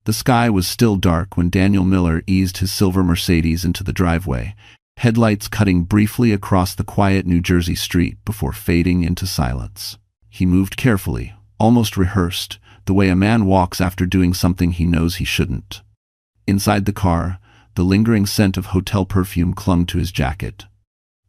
The sky was still dark when Daniel Miller eased his silver Mercedes into the driveway, headlights cutting briefly across the quiet New Jersey street before fading into silence. He moved carefully, almost rehearsed, the way a man walks after doing something he knows he shouldn't. Inside the car, the lingering scent of hotel perfume clung to his jacket.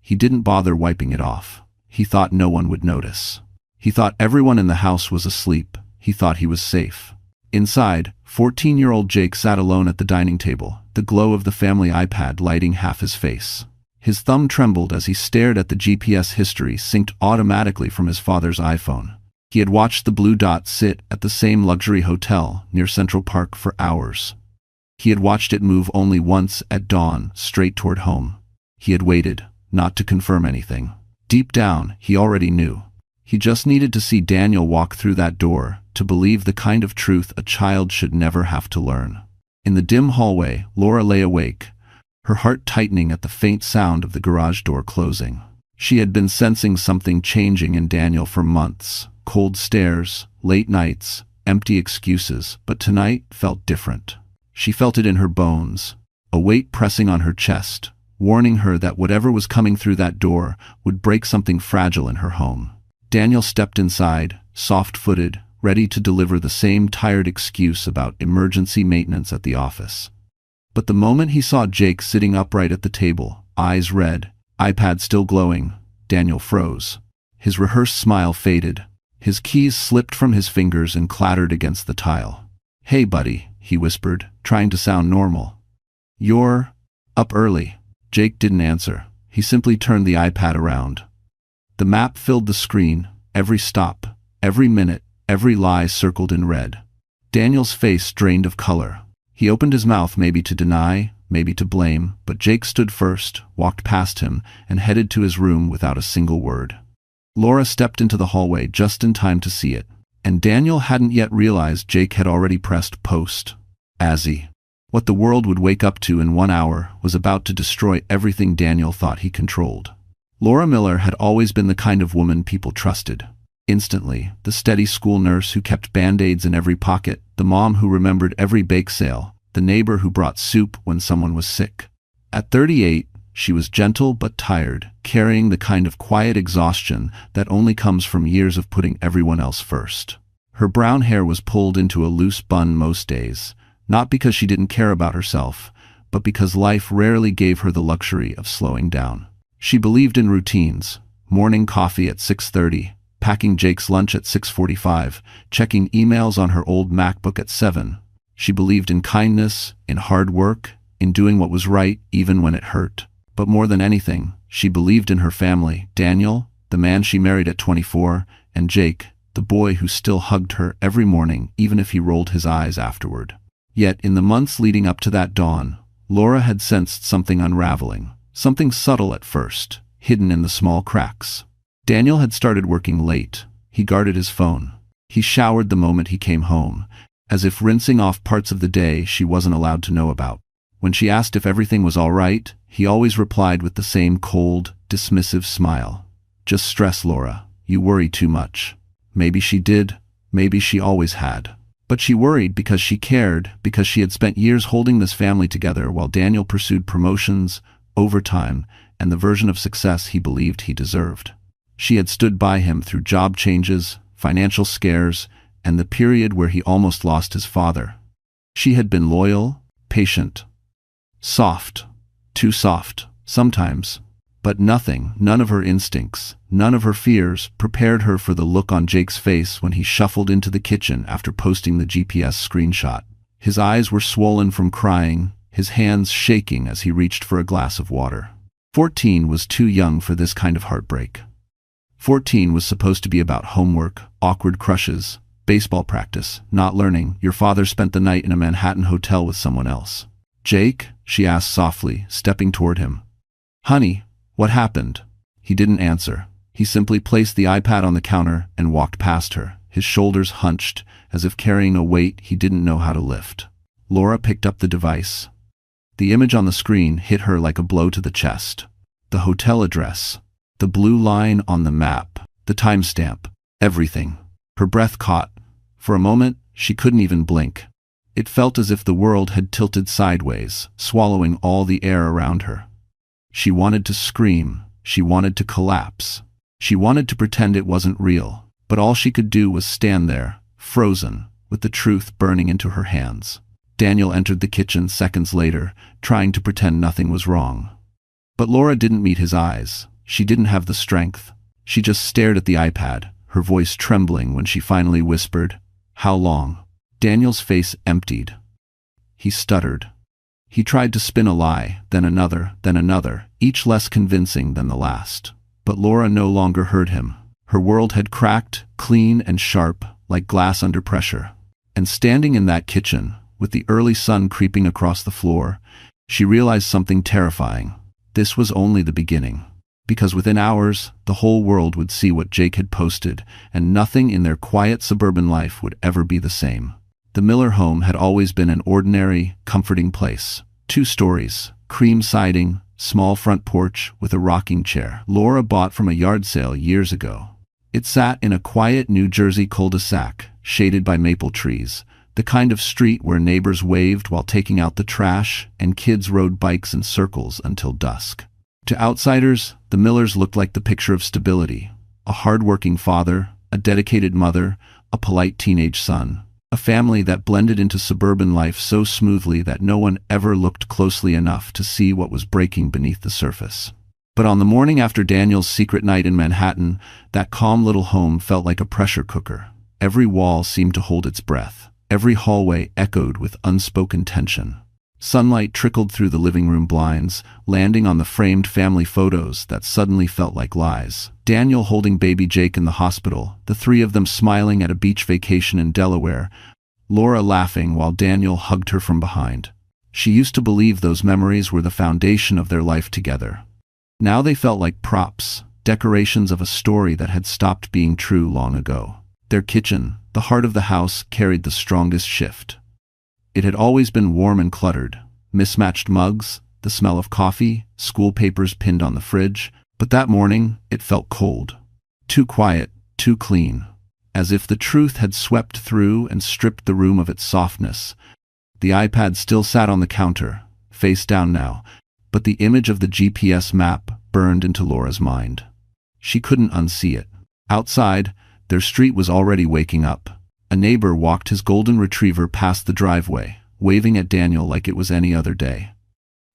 He didn't bother wiping it off. He thought no one would notice. He thought everyone in the house was asleep. He thought he was safe. Inside, 14-year-old Jake sat alone at the dining table, the glow of the family iPad lighting half his face. His thumb trembled as he stared at the GPS history synced automatically from his father's iPhone. He had watched the blue dot sit at the same luxury hotel near Central Park for hours. He had watched it move only once at dawn, straight toward home. He had waited, not to confirm anything. Deep down, he already knew. He just needed to see Daniel walk through that door, to believe the kind of truth a child should never have to learn. In the dim hallway, Laura lay awake, her heart tightening at the faint sound of the garage door closing. She had been sensing something changing in Daniel for months. Cold stares, late nights, empty excuses, but tonight felt different. She felt it in her bones, a weight pressing on her chest, warning her that whatever was coming through that door would break something fragile in her home. Daniel stepped inside, soft-footed, ready to deliver the same tired excuse about emergency maintenance at the office. But the moment he saw Jake sitting upright at the table, eyes red, iPad still glowing, Daniel froze. His rehearsed smile faded. His keys slipped from his fingers and clattered against the tile. "Hey, buddy," he whispered, trying to sound normal. "You're up early." Jake didn't answer. He simply turned the iPad around. The map filled the screen, every stop, every minute, every lie circled in red. Daniel's face drained of color. He opened his mouth, maybe to deny, maybe to blame, but Jake stood first, walked past him, and headed to his room without a single word. Laura stepped into the hallway just in time to see it, and Daniel hadn't yet realized Jake had already pressed post. Azzy. What the world would wake up to in 1 hour was about to destroy everything Daniel thought he controlled. Laura Miller had always been the kind of woman people trusted. Instantly, the steady school nurse who kept Band-Aids in every pocket, the mom who remembered every bake sale, the neighbor who brought soup when someone was sick. At 38, she was gentle but tired, carrying the kind of quiet exhaustion that only comes from years of putting everyone else first. Her brown hair was pulled into a loose bun most days, not because she didn't care about herself, but because life rarely gave her the luxury of slowing down. She believed in routines: morning coffee at 6:30, packing Jake's lunch at 6:45, checking emails on her old MacBook at 7. She believed in kindness, in hard work, in doing what was right even when it hurt. But more than anything, she believed in her family: Daniel, the man she married at 24, and Jake, the boy who still hugged her every morning even if he rolled his eyes afterward. Yet in the months leading up to that dawn, Laura had sensed something unraveling, something subtle at first, hidden in the small cracks. Daniel had started working late. He guarded his phone. He showered the moment he came home, as if rinsing off parts of the day she wasn't allowed to know about. When she asked if everything was all right, he always replied with the same cold, dismissive smile. "Just stress, Laura. You worry too much." Maybe she did. Maybe she always had. But she worried because she cared, because she had spent years holding this family together while Daniel pursued promotions, overtime, and the version of success he believed he deserved. She had stood by him through job changes, financial scares, and the period where he almost lost his father. She had been loyal, patient, soft, too soft, sometimes, but none of her instincts, none of her fears, prepared her for the look on Jake's face when he shuffled into the kitchen after posting the GPS screenshot. His eyes were swollen from crying, his hands shaking as he reached for a glass of water. 14 was too young for this kind of heartbreak. 14 was supposed to be about homework, awkward crushes, baseball practice, not learning. Your father spent the night in a Manhattan hotel with someone else. "Jake?" she asked softly, stepping toward him. "Honey, what happened?" He didn't answer. He simply placed the iPad on the counter and walked past her, his shoulders hunched, as if carrying a weight he didn't know how to lift. Laura picked up the device. The image on the screen hit her like a blow to the chest. The hotel address, the blue line on the map, the timestamp, everything. Her breath caught. For a moment, she couldn't even blink. It felt as if the world had tilted sideways, swallowing all the air around her. She wanted to scream. She wanted to collapse. She wanted to pretend it wasn't real, but all she could do was stand there, frozen, with the truth burning into her hands. Daniel entered the kitchen seconds later, trying to pretend nothing was wrong. But Laura didn't meet his eyes. She didn't have the strength. She just stared at the iPad, her voice trembling when she finally whispered, "How long?" Daniel's face emptied. He stuttered. He tried to spin a lie, then another, each less convincing than the last. But Laura no longer heard him. Her world had cracked, clean and sharp, like glass under pressure. And standing in that kitchen, with the early sun creeping across the floor, she realized something terrifying. This was only the beginning. Because within hours, the whole world would see what Jake had posted, and nothing in their quiet suburban life would ever be the same. The Miller home had always been an ordinary, comforting place. 2 stories, cream siding, small front porch with a rocking chair Laura bought from a yard sale years ago. It sat in a quiet New Jersey cul-de-sac, shaded by maple trees, the kind of street where neighbors waved while taking out the trash and kids rode bikes in circles until dusk. To outsiders, the Millers looked like the picture of stability: a hard-working father, a dedicated mother, a polite teenage son. A family that blended into suburban life so smoothly that no one ever looked closely enough to see what was breaking beneath the surface. But on the morning after Daniel's secret night in Manhattan, that calm little home felt like a pressure cooker. Every wall seemed to hold its breath. Every hallway echoed with unspoken tension. Sunlight trickled through the living room blinds, landing on the framed family photos that suddenly felt like lies. Daniel holding baby Jake in the hospital, the 3 of them smiling at a beach vacation in Delaware, Laura laughing while Daniel hugged her from behind. She used to believe those memories were the foundation of their life together. Now they felt like props, decorations of a story that had stopped being true long ago. Their kitchen, the heart of the house, carried the strongest shift. It had always been warm and cluttered, mismatched mugs, the smell of coffee, school papers pinned on the fridge, but that morning it felt cold. Too quiet, too clean. As if the truth had swept through and stripped the room of its softness. The iPad still sat on the counter, face down now, but the image of the GPS map burned into Laura's mind. She couldn't unsee it. Outside, their street was already waking up. A neighbor walked his golden retriever past the driveway, waving at Daniel like it was any other day.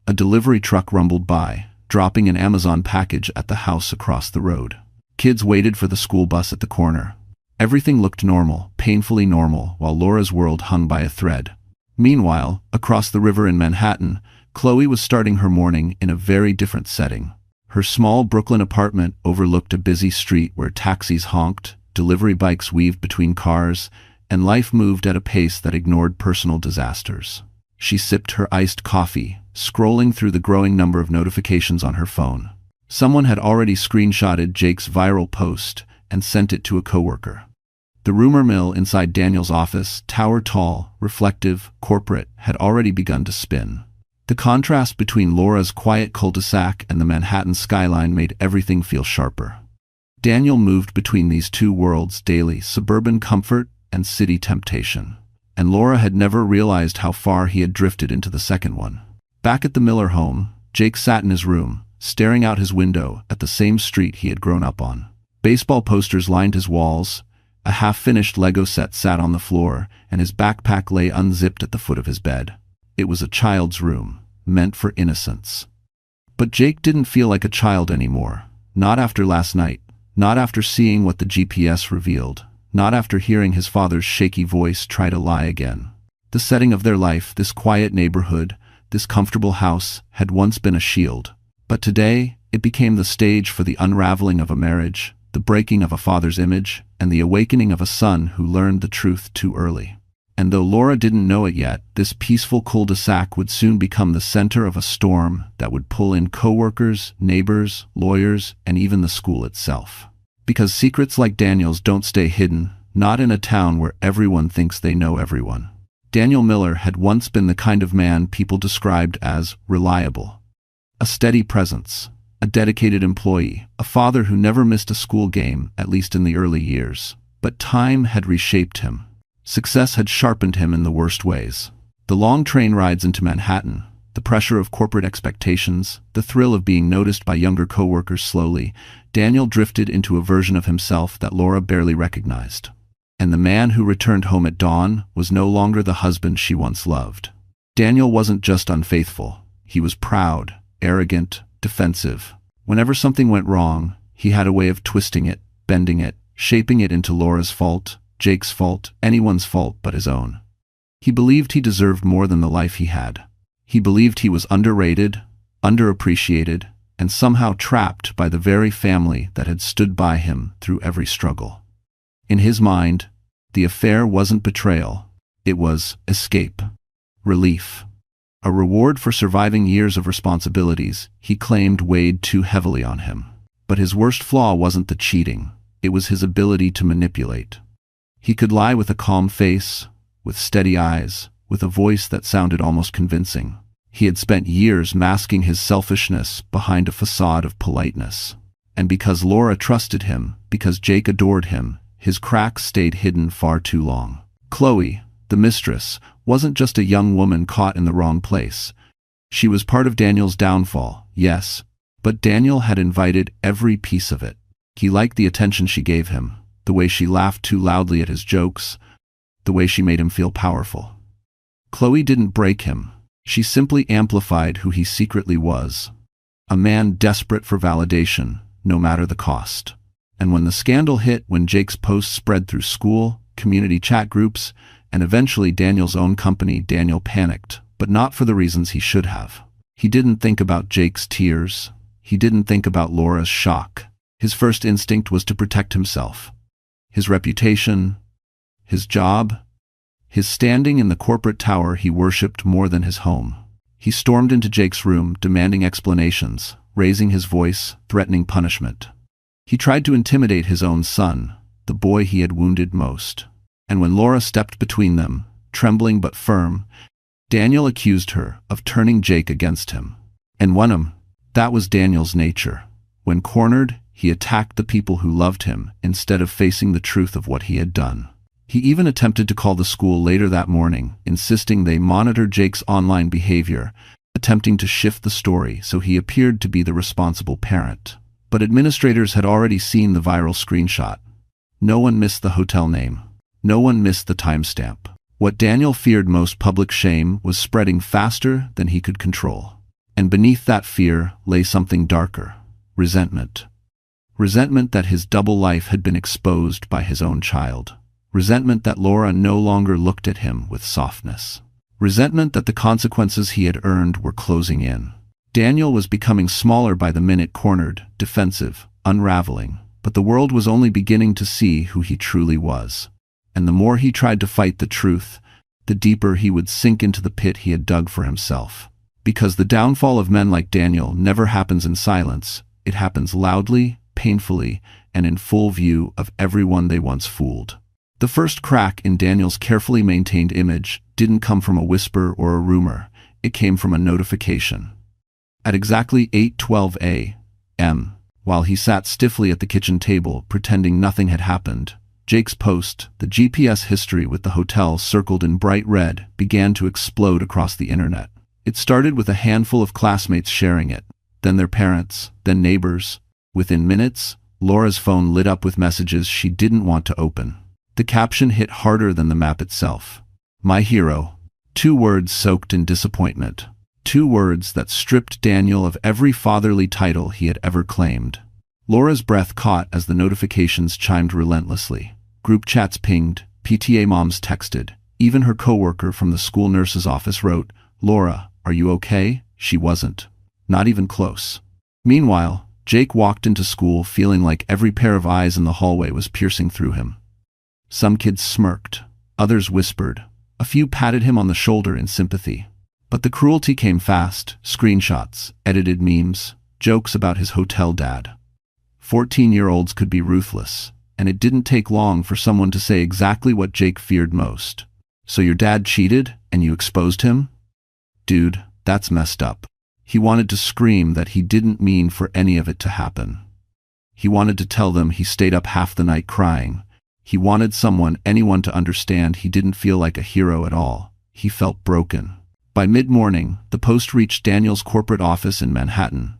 A delivery truck rumbled by, dropping an Amazon package at the house across the road. Kids waited for the school bus at the corner. Everything looked normal, painfully normal, while Laura's world hung by a thread. Meanwhile, across the river in Manhattan, Chloe was starting her morning in a very different setting. Her small Brooklyn apartment overlooked a busy street where taxis honked, delivery bikes weaved between cars, and life moved at a pace that ignored personal disasters. She sipped her iced coffee, scrolling through the growing number of notifications on her phone. Someone had already screenshotted Jake's viral post and sent it to a coworker. The rumor mill inside Daniel's office, tower tall, reflective, corporate, had already begun to spin. The contrast between Laura's quiet cul-de-sac and the Manhattan skyline made everything feel sharper. Daniel moved between these 2 worlds daily: suburban comfort and city temptation. And Laura had never realized how far he had drifted into the second one. Back at the Miller home, Jake sat in his room, staring out his window at the same street he had grown up on. Baseball posters lined his walls, a half-finished Lego set sat on the floor, and his backpack lay unzipped at the foot of his bed. It was a child's room, meant for innocence. But Jake didn't feel like a child anymore. Not after last night. Not after seeing what the GPS revealed. Not after hearing his father's shaky voice try to lie again. The setting of their life, this quiet neighborhood, this comfortable house, had once been a shield. But today, it became the stage for the unraveling of a marriage, the breaking of a father's image, and the awakening of a son who learned the truth too early. And though Laura didn't know it yet, this peaceful cul-de-sac would soon become the center of a storm that would pull in coworkers, neighbors, lawyers, and even the school itself. Because secrets like Daniel's don't stay hidden, not in a town where everyone thinks they know everyone. Daniel Miller had once been the kind of man people described as reliable. A steady presence, a dedicated employee, a father who never missed a school game, at least in the early years. But time had reshaped him. Success had sharpened him in the worst ways. The long train rides into Manhattan, the pressure of corporate expectations, the thrill of being noticed by younger coworkers. Slowly, Daniel drifted into a version of himself that Laura barely recognized. And the man who returned home at dawn was no longer the husband she once loved. Daniel wasn't just unfaithful. He was proud, arrogant, defensive. Whenever something went wrong, he had a way of twisting it, bending it, shaping it into Laura's fault, Jake's fault, anyone's fault but his own. He believed he deserved more than the life he had. He believed he was underrated, underappreciated, and somehow trapped by the very family that had stood by him through every struggle. In his mind, the affair wasn't betrayal. It was escape, relief, a reward for surviving years of responsibilities he claimed weighed too heavily on him. But his worst flaw wasn't the cheating. It was his ability to manipulate. He could lie with a calm face, with steady eyes, with a voice that sounded almost convincing. He had spent years masking his selfishness behind a facade of politeness. And because Laura trusted him, because Jake adored him, his cracks stayed hidden far too long. Chloe, the mistress, wasn't just a young woman caught in the wrong place. She was part of Daniel's downfall, yes, but Daniel had invited every piece of it. He liked the attention she gave him, the way she laughed too loudly at his jokes, the way she made him feel powerful. Chloe didn't break him. She simply amplified who he secretly was. A man desperate for validation, no matter the cost. And when the scandal hit, when Jake's posts spread through school, community chat groups, and eventually Daniel's own company, Daniel panicked, but not for the reasons he should have. He didn't think about Jake's tears. He didn't think about Laura's shock. His first instinct was to protect himself. His reputation, his job, his standing in the corporate tower he worshipped more than his home. He stormed into Jake's room, demanding explanations, raising his voice, threatening punishment. He tried to intimidate his own son, the boy he had wounded most. And when Laura stepped between them, trembling but firm, Daniel accused her of turning Jake against him. And won him. That was Daniel's nature. When cornered, he attacked the people who loved him instead of facing the truth of what he had done. He even attempted to call the school later that morning, insisting they monitor Jake's online behavior, attempting to shift the story so he appeared to be the responsible parent. But administrators had already seen the viral screenshot. No one missed the hotel name. No one missed the timestamp. What Daniel feared most, public shame, was spreading faster than he could control. And beneath that fear lay something darker: resentment. Resentment that his double life had been exposed by his own child. Resentment that Laura no longer looked at him with softness. Resentment that the consequences he had earned were closing in. Daniel was becoming smaller by the minute, cornered, defensive, unraveling. But the world was only beginning to see who he truly was. And the more he tried to fight the truth, the deeper he would sink into the pit he had dug for himself. Because the downfall of men like Daniel never happens in silence. It happens loudly, painfully, and in full view of everyone they once fooled. The first crack in Daniel's carefully maintained image didn't come from a whisper or a rumor. It came from a notification. At exactly 8:12 a.m., while he sat stiffly at the kitchen table, pretending nothing had happened, Jake's post, the GPS history with the hotel circled in bright red, began to explode across the internet. It started with a handful of classmates sharing it, then their parents, then neighbors. Within minutes, Laura's phone lit up with messages she didn't want to open. The caption hit harder than the map itself. "My hero." 2 words soaked in disappointment. 2 words that stripped Daniel of every fatherly title he had ever claimed. Laura's breath caught as the notifications chimed relentlessly. Group chats pinged, PTA moms texted. Even her coworker from the school nurse's office wrote, "Laura, are you okay?" She wasn't. Not even close. Meanwhile, Jake walked into school feeling like every pair of eyes in the hallway was piercing through him. Some kids smirked, others whispered, a few patted him on the shoulder in sympathy. But the cruelty came fast: screenshots, edited memes, jokes about his hotel dad. 14-year-olds could be ruthless, and it didn't take long for someone to say exactly what Jake feared most. "So your dad cheated, and you exposed him?" Dude, that's messed up. He wanted to scream that he didn't mean for any of it to happen. He wanted to tell them he stayed up half the night crying. He wanted anyone to understand he didn't feel like a hero at all. He felt broken. By mid-morning, the Post reached Daniel's corporate office in Manhattan.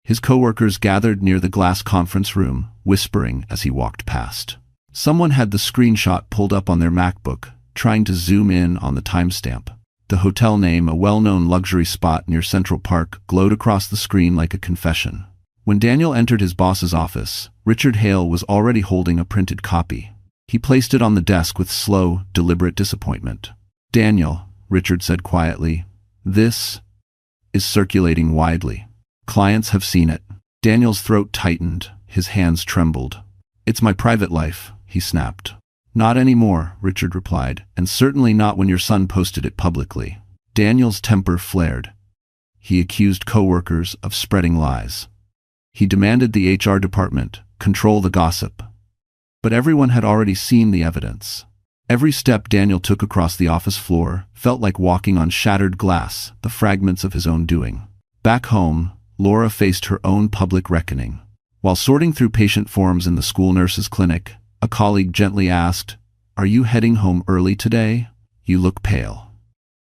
His coworkers gathered near the glass conference room, whispering as he walked past. Someone had the screenshot pulled up on their MacBook, trying to zoom in on the timestamp. The hotel name, a well-known luxury spot near Central Park, glowed across the screen like a confession. When Daniel entered his boss's office, Richard Hale was already holding a printed copy. He placed it on the desk with slow, deliberate disappointment. "Daniel," Richard said quietly, "this is circulating widely. Clients have seen it." Daniel's throat tightened, his hands trembled. "It's my private life," he snapped. "Not anymore," Richard replied, "and certainly not when your son posted it publicly." Daniel's temper flared. He accused coworkers of spreading lies. He demanded the HR department control the gossip. But everyone had already seen the evidence. Every step Daniel took across the office floor felt like walking on shattered glass, the fragments of his own doing. Back home, Laura faced her own public reckoning. While sorting through patient forms in the school nurse's clinic, a colleague gently asked, "Are you heading home early today? You look pale."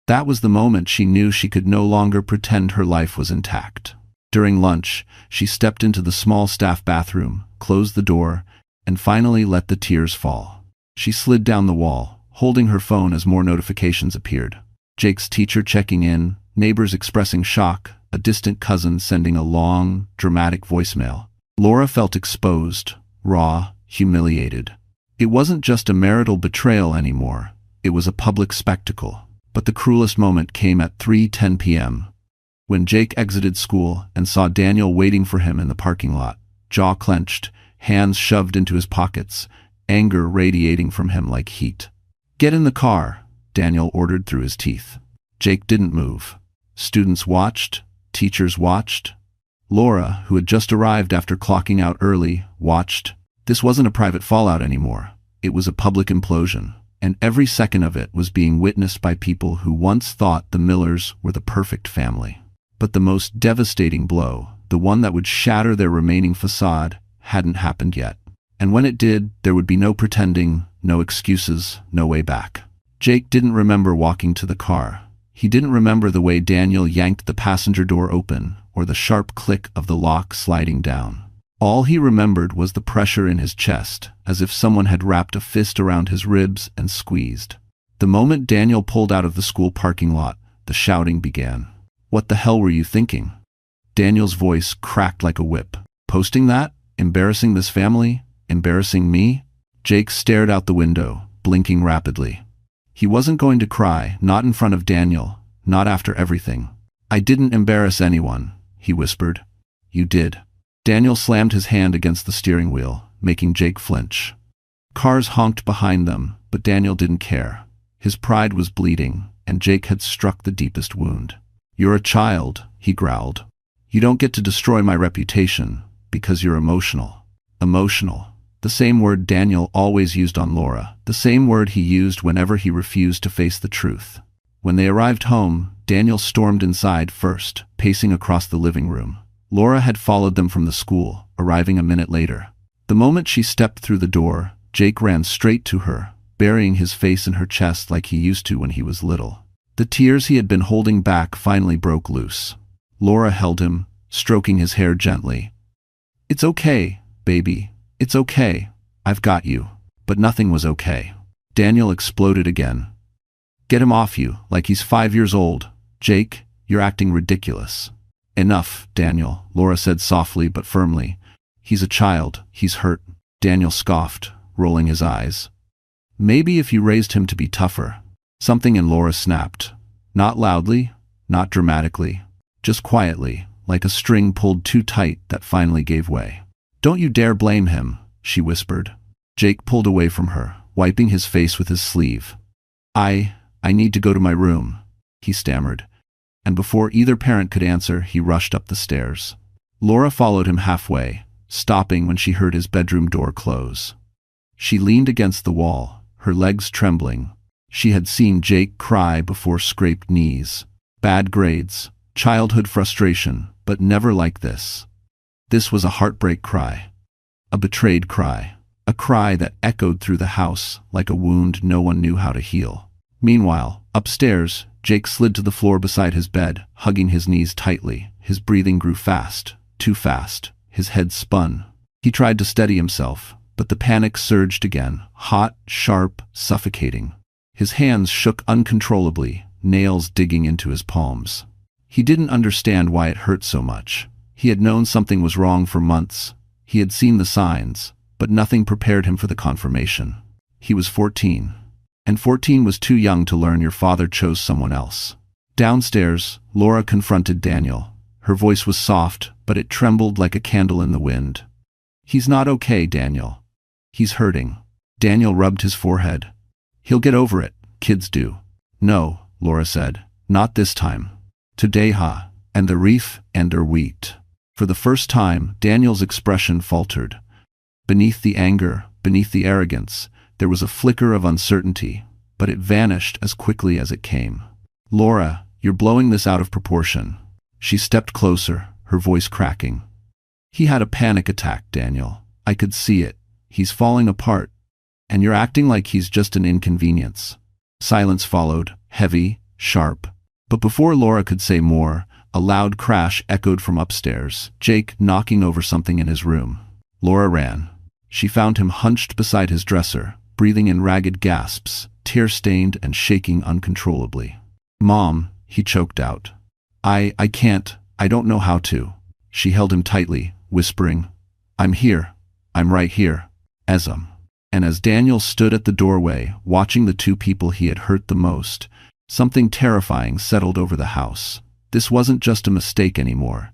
That was the moment she knew she could no longer pretend her life was intact. During lunch, she stepped into the small staff bathroom, closed the door, and finally let the tears fall. She slid down the wall, holding her phone as more notifications appeared. Jake's teacher checking in, neighbors expressing shock, a distant cousin sending a long, dramatic voicemail. Laura felt exposed, raw, humiliated. It wasn't just a marital betrayal anymore, it was a public spectacle. But the cruelest moment came at 3:10 p.m. when Jake exited school and saw Daniel waiting for him in the parking lot, jaw clenched, hands shoved into his pockets, anger radiating from him like heat. "Get in the car," Daniel ordered through his teeth. Jake didn't move. Students watched, teachers watched. Laura, who had just arrived after clocking out early, watched. This wasn't a private fallout anymore. It was a public implosion, and every second of it was being witnessed by people who once thought the Millers were the perfect family. But the most devastating blow, the one that would shatter their remaining facade, hadn't happened yet. And when it did, there would be no pretending, no excuses, no way back. Jake didn't remember walking to the car. He didn't remember the way Daniel yanked the passenger door open, or the sharp click of the lock sliding down. All he remembered was the pressure in his chest, as if someone had wrapped a fist around his ribs and squeezed. The moment Daniel pulled out of the school parking lot, the shouting began. "What the hell were you thinking?" Daniel's voice cracked like a whip. "Posting that? Embarrassing this family? Embarrassing me?" Jake stared out the window, blinking rapidly. He wasn't going to cry, not in front of Daniel, not after everything. "I didn't embarrass anyone," he whispered. "You did." Daniel slammed his hand against the steering wheel, making Jake flinch. Cars honked behind them, but Daniel didn't care. His pride was bleeding, and Jake had struck the deepest wound. "You're a child," he growled. "You don't get to destroy my reputation, because you're emotional." Emotional. The same word Daniel always used on Laura, the same word he used whenever he refused to face the truth. When they arrived home, Daniel stormed inside first, pacing across the living room. Laura had followed them from the school, arriving a minute later. The moment she stepped through the door, Jake ran straight to her, burying his face in her chest like he used to when he was little. The tears he had been holding back finally broke loose. Laura held him, stroking his hair gently. "It's okay, baby. It's okay. I've got you." But nothing was okay. Daniel exploded again. "Get him off you, like he's 5 years old. Jake, you're acting ridiculous." "Enough, Daniel," Laura said softly but firmly. "He's a child. He's hurt." Daniel scoffed, rolling his eyes. "Maybe if you raised him to be tougher." Something in Laura snapped. Not loudly, not dramatically, just quietly, like a string pulled too tight that finally gave way. "Don't you dare blame him," she whispered. Jake pulled away from her, wiping his face with his sleeve. I need to go to my room," he stammered, and before either parent could answer, he rushed up the stairs. Laura followed him halfway, stopping when she heard his bedroom door close. She leaned against the wall, her legs trembling. She had seen Jake cry before scraped knees. Bad grades, childhood frustration, but never like this. This was a heartbreak cry. A betrayed cry. a cry that echoed through the house like a wound no one knew how to heal. Meanwhile, upstairs, Jake slid to the floor beside his bed, hugging his knees tightly. His breathing grew fast, too fast. His head spun. He tried to steady himself, but the panic surged again, hot, sharp, suffocating. His hands shook uncontrollably, nails digging into his palms. He didn't understand why it hurt so much. He had known something was wrong for months. He had seen the signs, but nothing prepared him for the confirmation. He was 14. And 14 was too young to learn your father chose someone else. Downstairs, Laura confronted Daniel. Her voice was soft, but it trembled like a candle in the wind. "He's not okay, Daniel. He's hurting." Daniel rubbed his forehead. "He'll get over it. Kids do." "No," Laura said. "Not this time. Today, ha, and the reef and der wheat." For the first time, Daniel's expression faltered. Beneath the anger, beneath the arrogance, there was a flicker of uncertainty, but it vanished as quickly as it came. "Laura, you're blowing this out of proportion." She stepped closer, her voice cracking. "He had a panic attack, Daniel. I could see it. He's falling apart. And you're acting like he's just an inconvenience." Silence followed, heavy, sharp. But before Laura could say more, a loud crash echoed from upstairs, Jake knocking over something in his room. Laura ran. She found him hunched beside his dresser, breathing in ragged gasps, tear-stained and shaking uncontrollably. "Mom," he choked out. I can't. I don't know how to." She held him tightly, whispering, "I'm here. I'm right here." And as Daniel stood at the doorway, watching the two people he had hurt the most, something terrifying settled over the house. This wasn't just a mistake anymore.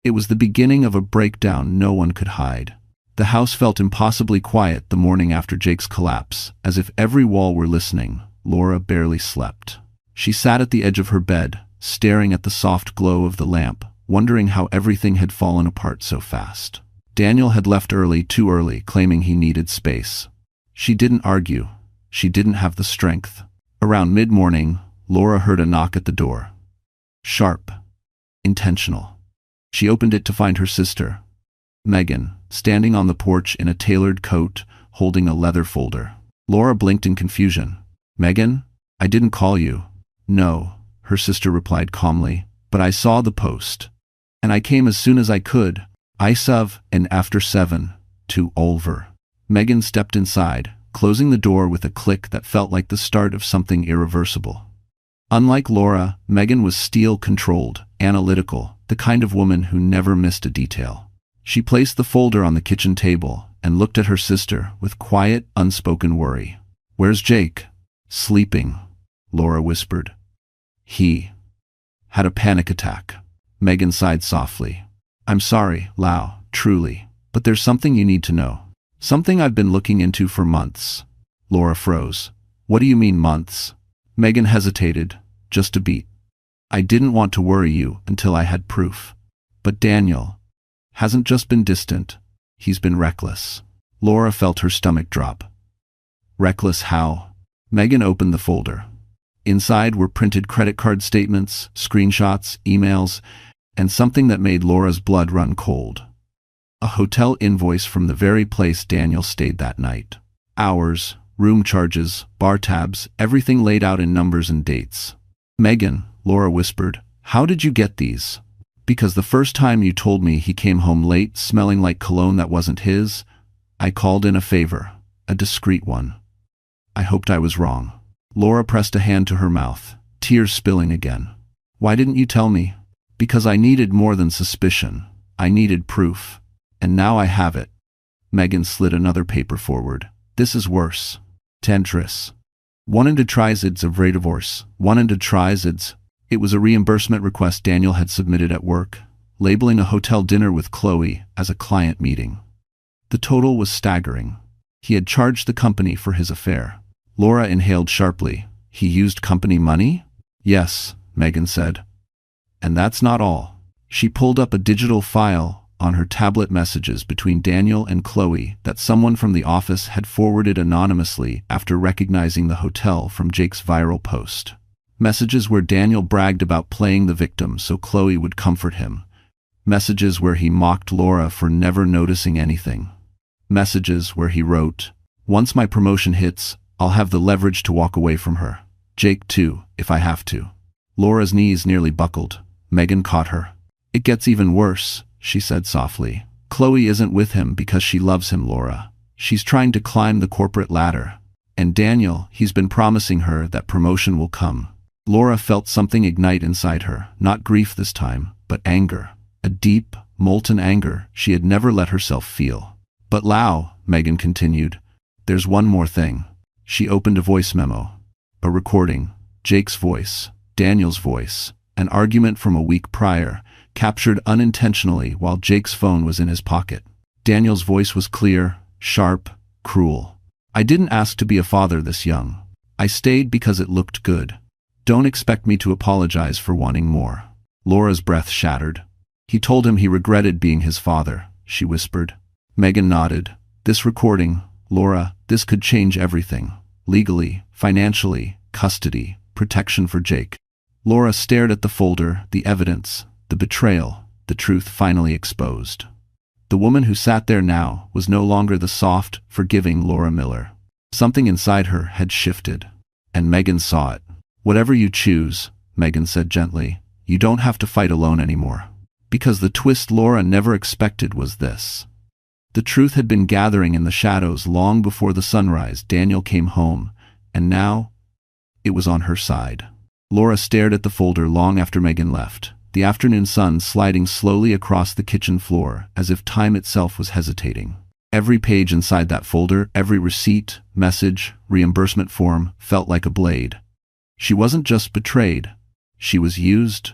It was the beginning of a breakdown no one could hide. The house felt impossibly quiet the morning after Jake's collapse, as if every wall were listening. Laura barely slept. She sat at the edge of her bed, staring at the soft glow of the lamp, wondering how everything had fallen apart so fast. Daniel had left early, too early, claiming he needed space. She didn't argue. She didn't have the strength. Around mid-morning, Laura heard a knock at the door. Sharp. Intentional. She opened it to find her sister, Megan, standing on the porch in a tailored coat, holding a leather folder. Laura blinked in confusion. "Megan? I didn't call you." "No," her sister replied calmly, "but I saw the post. And I came as soon as I could. I sav and after 7, to Olver." Megan stepped inside, closing the door with a click that felt like the start of something irreversible. Unlike Laura, Megan was steel-controlled, analytical, the kind of woman who never missed a detail. She placed the folder on the kitchen table and looked at her sister with quiet, unspoken worry. "Where's Jake?" "Sleeping," Laura whispered. "He had a panic attack." Megan sighed softly. "I'm sorry, Lau, truly, but there's something you need to know. Something I've been looking into for months." Laura froze. "What do you mean months?" Megan hesitated, just a beat. "I didn't want to worry you until I had proof. But Daniel hasn't just been distant, he's been reckless." Laura felt her stomach drop. "Reckless how?" Megan opened the folder. Inside were printed credit card statements, screenshots, emails, and something that made Laura's blood run cold. A hotel invoice from the very place Daniel stayed that night. Hours, room charges, bar tabs, everything laid out in numbers and dates. "Megan," Laura whispered, "how did you get these?" "Because the first time you told me he came home late, smelling like cologne that wasn't his, I called in a favor, a discreet one. I hoped I was wrong." Laura pressed a hand to her mouth, tears spilling again. "Why didn't you tell me?" "Because I needed more than suspicion. I needed proof. And now I have it." Megan slid another paper forward. "This is worse. Tentris. 100 of divorce. 100. It was a reimbursement request Daniel had submitted at work, labeling a hotel dinner with Chloe as a client meeting. The total was staggering. He had charged the company for his affair. Laura inhaled sharply. "He used company money?" "Yes," Megan said. "And that's not all." She pulled up a digital file on her tablet, messages between Daniel and Chloe that someone from the office had forwarded anonymously after recognizing the hotel from Jake's viral post. Messages where Daniel bragged about playing the victim so Chloe would comfort him. Messages where he mocked Laura for never noticing anything. Messages where he wrote, "Once my promotion hits, I'll have the leverage to walk away from her. Jake too, if I have to." Laura's knees nearly buckled. Megan caught her. "It gets even worse," she said softly. "Chloe isn't with him because she loves him, Laura. She's trying to climb the corporate ladder. And Daniel, he's been promising her that promotion will come." Laura felt something ignite inside her, not grief this time, but anger. A deep, molten anger she had never let herself feel. "But Lau," Megan continued, "there's one more thing." She opened a voice memo. A recording. Jake's voice. Daniel's voice. An argument from a week prior, captured unintentionally while Jake's phone was in his pocket. Daniel's voice was clear, sharp, cruel. "I didn't ask to be a father this young. I stayed because it looked good. Don't expect me to apologize for wanting more." Laura's breath shattered. "He told him he regretted being his father," she whispered. Megan nodded. "This recording, Laura, this could change everything. Legally, financially, custody, protection for Jake." Laura stared at the folder, the evidence, the betrayal, the truth finally exposed. The woman who sat there now was no longer the soft, forgiving Laura Miller. Something inside her had shifted, and Megan saw it. "Whatever you choose," Megan said gently, "you don't have to fight alone anymore." Because the twist Laura never expected was this. The truth had been gathering in the shadows long before the sunrise. Daniel came home, and now it was on her side. Laura stared at the folder long after Megan left, the afternoon sun sliding slowly across the kitchen floor as if time itself was hesitating. Every page inside that folder, every receipt, message, reimbursement form, felt like a blade. She wasn't just betrayed. She was used,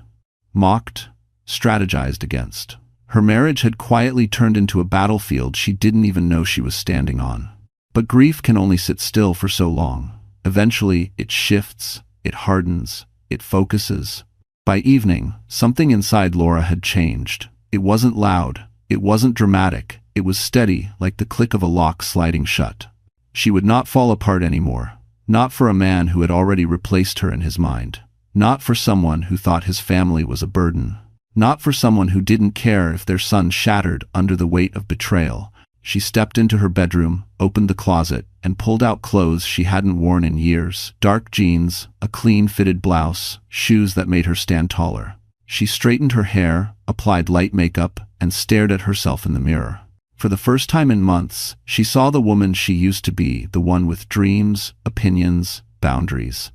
mocked, strategized against. Her marriage had quietly turned into a battlefield she didn't even know she was standing on. But grief can only sit still for so long. Eventually, it shifts, it hardens, it focuses. By evening, something inside Laura had changed. It wasn't loud, it wasn't dramatic, it was steady, like the click of a lock sliding shut. She would not fall apart anymore. Not for a man who had already replaced her in his mind. Not for someone who thought his family was a burden. Not for someone who didn't care if their son shattered under the weight of betrayal. She stepped into her bedroom, opened the closet, and pulled out clothes she hadn't worn in years. Dark jeans, a clean-fitted blouse, shoes that made her stand taller. She straightened her hair, applied light makeup, and stared at herself in the mirror. For the first time in months, she saw the woman she used to be, the one with dreams, opinions, boundaries.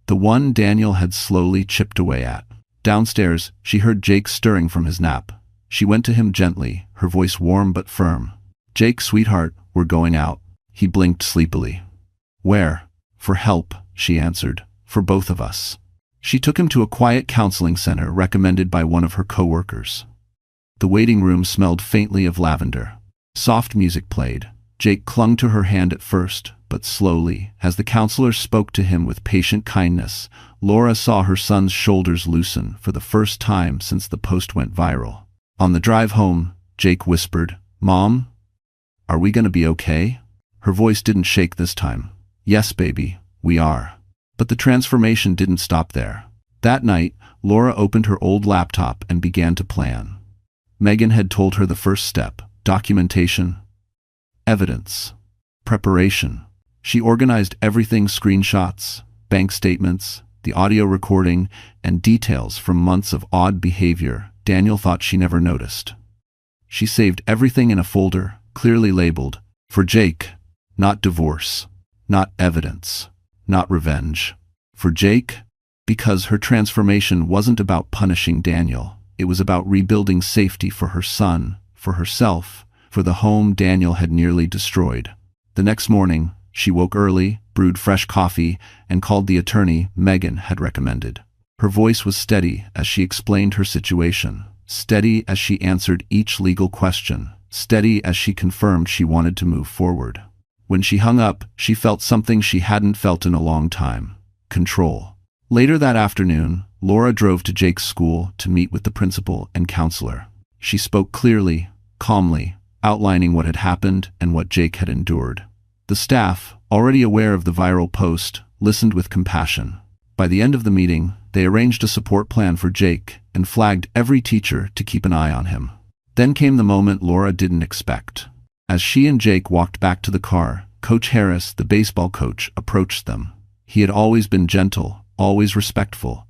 The one Daniel had slowly chipped away at. Downstairs, she heard Jake stirring from his nap. She went to him gently, her voice warm but firm. "Jake, sweetheart, we're going out." He blinked sleepily. "Where?" "For help," she answered. "For both of us." She took him to a quiet counseling center recommended by one of her co-workers. The waiting room smelled faintly of lavender. Soft music played. Jake clung to her hand at first, but slowly, as the counselor spoke to him with patient kindness, Laura saw her son's shoulders loosen for the first time since the post went viral. On the drive home, Jake whispered, "Mom, are we gonna be okay?" Her voice didn't shake this time. "Yes, baby, we are." But the transformation didn't stop there. That night, Laura opened her old laptop and began to plan. Megan had told her the first step: documentation, evidence, preparation. She organized everything: screenshots, bank statements, the audio recording, and details from months of odd behavior Daniel thought she never noticed. She saved everything in a folder, clearly labeled, "For Jake." Not divorce, not evidence, not revenge. For Jake, because her transformation wasn't about punishing Daniel. It was about rebuilding safety for her son, for herself, for the home Daniel had nearly destroyed. The next morning, she woke early, brewed fresh coffee, and called the attorney Megan had recommended. Her voice was steady as she explained her situation, steady as she answered each legal question, steady as she confirmed she wanted to move forward. When she hung up, she felt something she hadn't felt in a long time: control. Later that afternoon, Laura drove to Jake's school to meet with the principal and counselor. She spoke clearly, calmly, outlining what had happened and what Jake had endured. The staff, already aware of the viral post, listened with compassion. By the end of the meeting, they arranged a support plan for Jake and flagged every teacher to keep an eye on him. Then came the moment Laura didn't expect. As she and Jake walked back to the car, Coach Harris, the baseball coach, approached them. He had always been gentle, always respectful.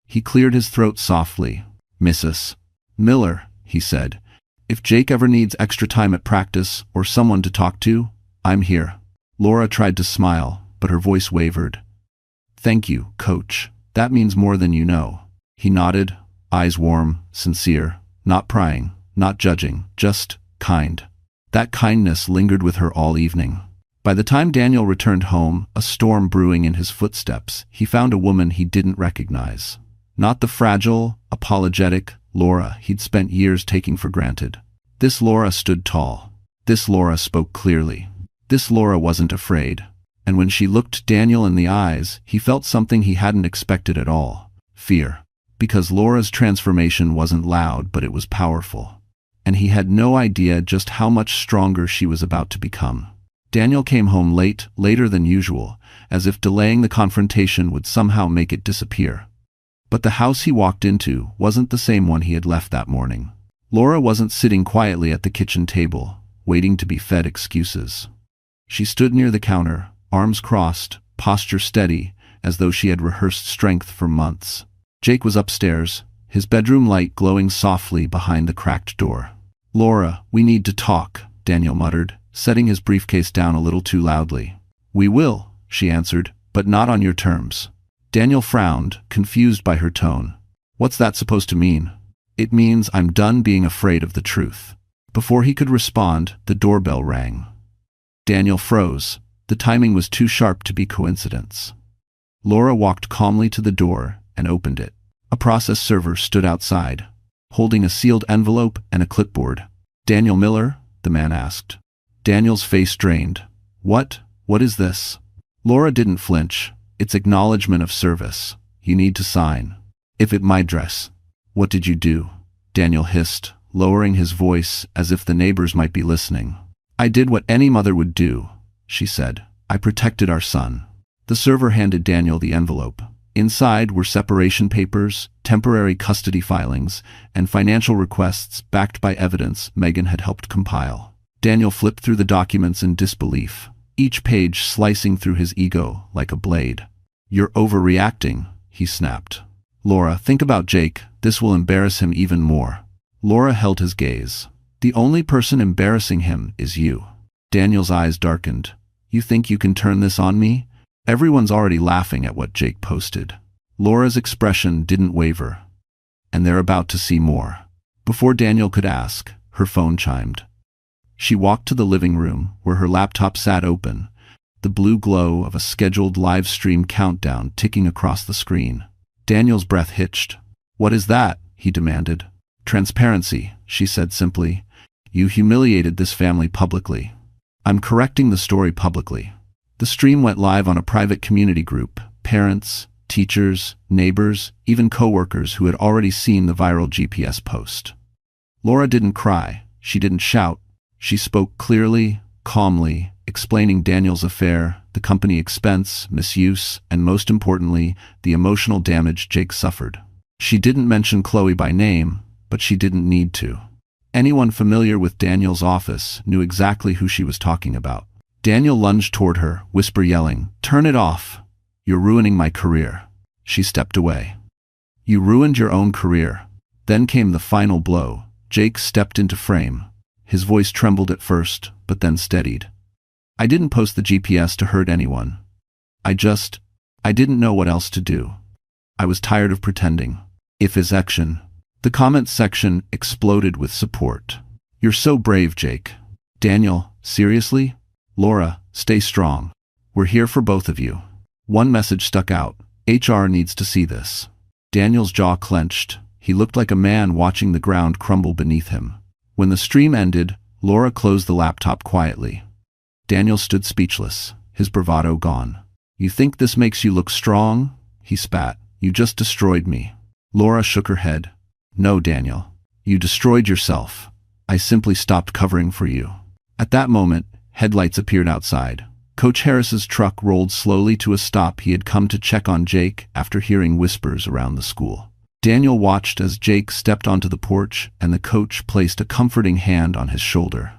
He cleared his throat softly. "Mrs. Miller," he said, "if Jake ever needs extra time at practice or someone to talk to, I'm here." Laura tried to smile, but her voice wavered. "Thank you, Coach. That means more than you know." He nodded, eyes warm, sincere, not prying, not judging, just kind. That kindness lingered with her all evening. By the time Daniel returned home, a storm brewing in his footsteps, he found a woman he didn't recognize. Not the fragile, apologetic Laura he'd spent years taking for granted. This Laura stood tall. This Laura spoke clearly. This Laura wasn't afraid. And when she looked Daniel in the eyes, he felt something he hadn't expected at all. Fear. Because Laura's transformation wasn't loud, but it was powerful. And he had no idea just how much stronger she was about to become. Daniel came home late, later than usual, as if delaying the confrontation would somehow make it disappear. But the house he walked into wasn't the same one he had left that morning. Laura wasn't sitting quietly at the kitchen table, waiting to be fed excuses. She stood near the counter, arms crossed, posture steady, as though she had rehearsed strength for months. Jake was upstairs, his bedroom light glowing softly behind the cracked door. "Laura, we need to talk," Daniel muttered, setting his briefcase down a little too loudly. "We will," she answered, "but not on your terms." Daniel frowned, confused by her tone. "What's that supposed to mean?" "It means I'm done being afraid of the truth." Before he could respond, the doorbell rang. Daniel froze. The timing was too sharp to be coincidence. Laura walked calmly to the door and opened it. A process server stood outside, holding a sealed envelope and a clipboard. "Daniel Miller?" the man asked. Daniel's face drained. What is this?" Laura didn't flinch. "It's acknowledgement of service. You need to sign." "If it my dress." "What did you do?" Daniel hissed, lowering his voice as if the neighbors might be listening. "I did what any mother would do," she said. "I protected our son." The server handed Daniel the envelope. Inside were separation papers, temporary custody filings, and financial requests backed by evidence Megan had helped compile. Daniel flipped through the documents in disbelief, each page slicing through his ego like a blade. "You're overreacting," he snapped. "Laura, think about Jake. This will embarrass him even more." Laura held his gaze. "The only person embarrassing him is you." Daniel's eyes darkened. "You think you can turn this on me? Everyone's already laughing at what Jake posted." Laura's expression didn't waver. "And they're about to see more." Before Daniel could ask, her phone chimed. She walked to the living room, where her laptop sat open, the blue glow of a scheduled live stream countdown ticking across the screen. Daniel's breath hitched. "What is that?" he demanded. "Transparency," she said simply. "You humiliated this family publicly. I'm correcting the story publicly." The stream went live on a private community group. Parents, teachers, neighbors, even coworkers who had already seen the viral GPS post. Laura didn't cry. She didn't shout. She spoke clearly, calmly, explaining Daniel's affair, the company expense, misuse, and most importantly, the emotional damage Jake suffered. She didn't mention Chloe by name, but she didn't need to. Anyone familiar with Daniel's office knew exactly who she was talking about. Daniel lunged toward her, whisper yelling, "Turn it off! You're ruining my career." She stepped away. "You ruined your own career." Then came the final blow. Jake stepped into frame. His voice trembled at first, but then steadied. "I didn't post the GPS to hurt anyone. I didn't know what else to do. I was tired of pretending." If his action. The comments section exploded with support. "You're so brave, Jake." "Daniel, seriously?" "Laura, stay strong. We're here for both of you." One message stuck out. "HR needs to see this." Daniel's jaw clenched. He looked like a man watching the ground crumble beneath him. When the stream ended, Laura closed the laptop quietly. Daniel stood speechless, his bravado gone. "You think this makes you look strong?" he spat. "You just destroyed me." Laura shook her head. "No, Daniel. You destroyed yourself. I simply stopped covering for you." At that moment, headlights appeared outside. Coach Harris's truck rolled slowly to a stop. He had come to check on Jake after hearing whispers around the school. Daniel watched as Jake stepped onto the porch and the coach placed a comforting hand on his shoulder.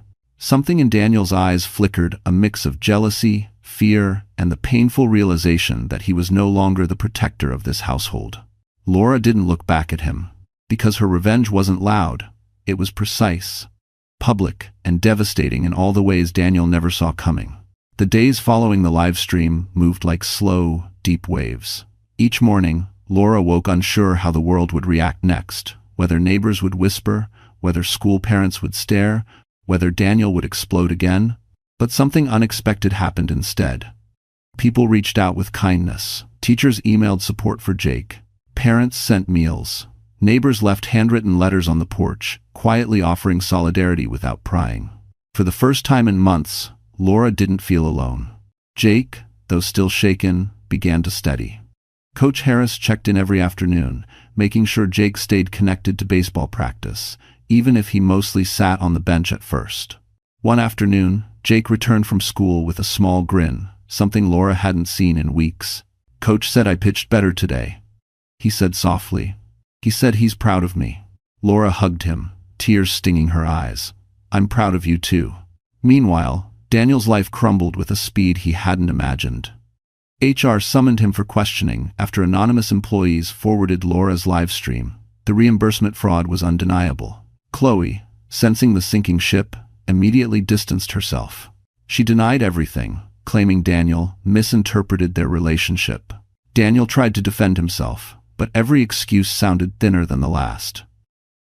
Something in Daniel's eyes flickered, a mix of jealousy, fear, and the painful realization that he was no longer the protector of this household. Laura didn't look back at him, because her revenge wasn't loud. It was precise, public, and devastating in all the ways Daniel never saw coming. The days following the live stream moved like slow, deep waves. Each morning, Laura woke unsure how the world would react next, whether neighbors would whisper, whether school parents would stare, whether Daniel would explode again. But something unexpected happened instead. People reached out with kindness. Teachers emailed support for Jake. Parents sent meals. Neighbors left handwritten letters on the porch, quietly offering solidarity without prying. For the first time in months, Laura didn't feel alone. Jake, though still shaken, began to steady. Coach Harris checked in every afternoon, making sure Jake stayed connected to baseball practice, even if he mostly sat on the bench at first. One afternoon, Jake returned from school with a small grin, something Laura hadn't seen in weeks. "Coach said I pitched better today," he said softly. "He said he's proud of me." Laura hugged him, tears stinging her eyes. "I'm proud of you too." Meanwhile, Daniel's life crumbled with a speed he hadn't imagined. HR summoned him for questioning after anonymous employees forwarded Laura's live stream. The reimbursement fraud was undeniable. Chloe, sensing the sinking ship, immediately distanced herself. She denied everything, claiming Daniel misinterpreted their relationship. Daniel tried to defend himself, but every excuse sounded thinner than the last.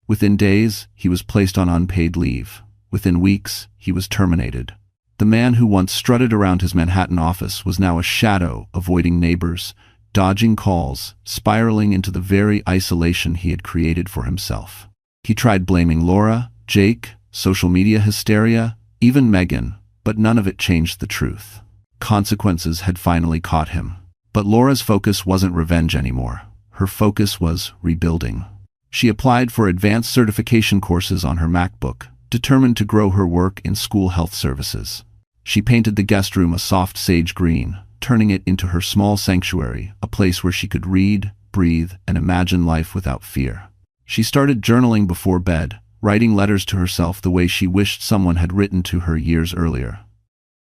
Within days, he was placed on unpaid leave. Within weeks, he was terminated. The man who once strutted around his Manhattan office was now a shadow, avoiding neighbors, dodging calls, spiraling into the very isolation he had created for himself. He tried blaming Laura, Jake, social media hysteria, even Megan, but none of it changed the truth. Consequences had finally caught him. But Laura's focus wasn't revenge anymore. Her focus was rebuilding. She applied for advanced certification courses on her MacBook, determined to grow her work in school health services. She painted the guest room a soft sage green, turning it into her small sanctuary, a place where she could read, breathe, and imagine life without fear. She started journaling before bed, writing letters to herself the way she wished someone had written to her years earlier.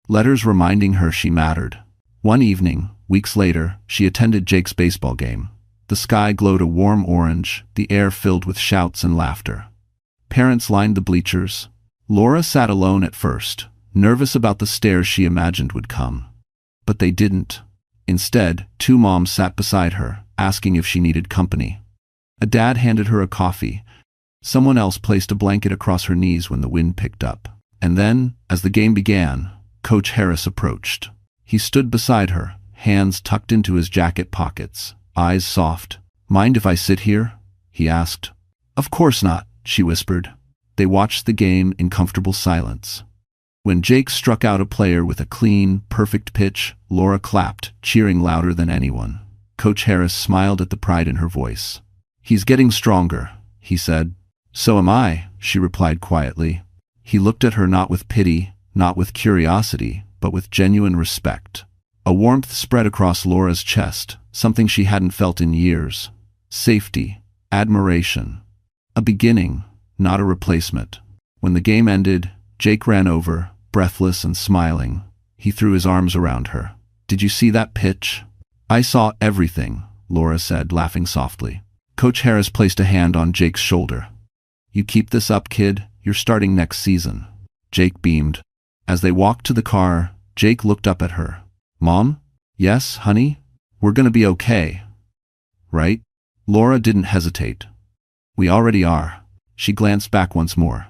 Letters reminding her she mattered. One evening, weeks later, she attended Jake's baseball game. The sky glowed a warm orange, the air filled with shouts and laughter. Parents lined the bleachers. Laura sat alone at first, nervous about the stares she imagined would come. But they didn't. Instead, two moms sat beside her, asking if she needed company. A dad handed her a coffee. Someone else placed a blanket across her knees when the wind picked up. And then, as the game began, Coach Harris approached. He stood beside her, hands tucked into his jacket pockets, eyes soft. "Mind if I sit here?" he asked. "Of course not," she whispered. They watched the game in comfortable silence. When Jake struck out a player with a clean, perfect pitch, Laura clapped, cheering louder than anyone. Coach Harris smiled at the pride in her voice. "He's getting stronger," he said. "So am I," she replied quietly. He looked at her not with pity, not with curiosity, but with genuine respect. A warmth spread across Laura's chest, something she hadn't felt in years. Safety, admiration. A beginning, not a replacement. When the game ended, Jake ran over, breathless and smiling. He threw his arms around her. "Did you see that pitch?" "I saw everything," Laura said, laughing softly. Coach Harris placed a hand on Jake's shoulder. "You keep this up, kid. You're starting next season." Jake beamed. As they walked to the car, Jake looked up at her. "Mom?" "Yes, honey? We're gonna be okay. Right?" Laura didn't hesitate. "We already are." She glanced back once more.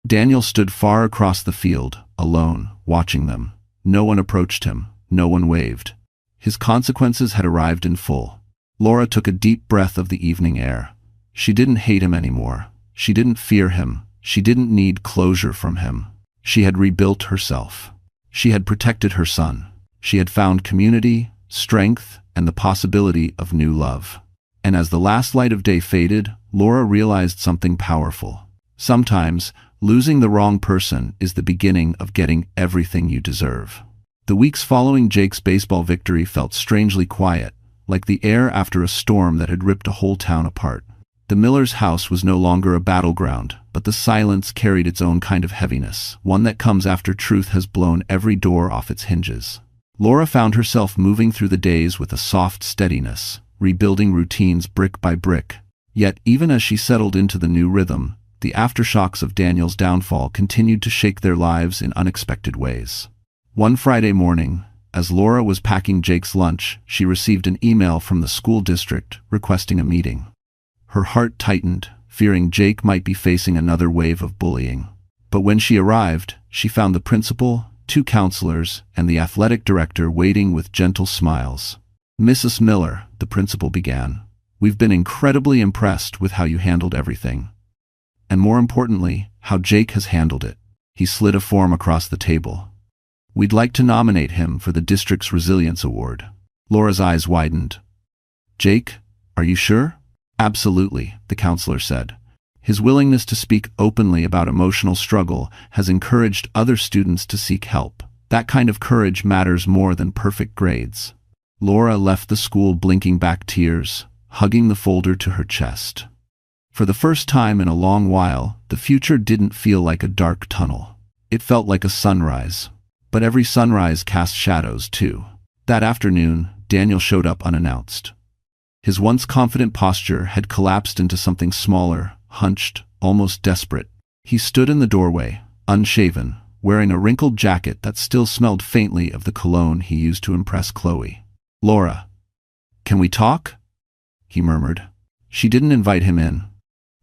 Daniel stood far across the field, alone, watching them. No one approached him. No one waved. His consequences had arrived in full. Laura took a deep breath of the evening air. She didn't hate him anymore. She didn't fear him. She didn't need closure from him. She had rebuilt herself. She had protected her son. She had found community, strength, and the possibility of new love. And as the last light of day faded, Laura realized something powerful. Sometimes, losing the wrong person is the beginning of getting everything you deserve. The weeks following Jake's baseball victory felt strangely quiet, like the air after a storm that had ripped a whole town apart. The miller's house was no longer a battleground, but the silence carried its own kind of heaviness, one that comes after truth has blown every door off its hinges. Laura found herself moving through the days with a soft steadiness, rebuilding routines brick by brick. Yet, even as she settled into the new rhythm, the aftershocks of Daniel's downfall continued to shake their lives in unexpected ways. One Friday morning, as Laura was packing Jake's lunch, she received an email from the school district requesting a meeting. Her heart tightened, fearing Jake might be facing another wave of bullying. But when she arrived, she found the principal, 2 counselors, and the athletic director waiting with gentle smiles. "Mrs. Miller," the principal began, "we've been incredibly impressed with how you handled everything. And more importantly, how Jake has handled it." He slid a form across the table. "We'd like to nominate him for the district's Resilience Award." Laura's eyes widened. "Jake, are you sure?" "Absolutely," the counselor said. "His willingness to speak openly about emotional struggle has encouraged other students to seek help. That kind of courage matters more than perfect grades." Laura left the school blinking back tears, hugging the folder to her chest. For the first time in a long while, the future didn't feel like a dark tunnel. It felt like a sunrise. But every sunrise casts shadows, too. That afternoon, Daniel showed up unannounced. His once confident posture had collapsed into something smaller, hunched, almost desperate. He stood in the doorway, unshaven, wearing a wrinkled jacket that still smelled faintly of the cologne he used to impress Chloe. "Laura, can we talk?" he murmured. She didn't invite him in.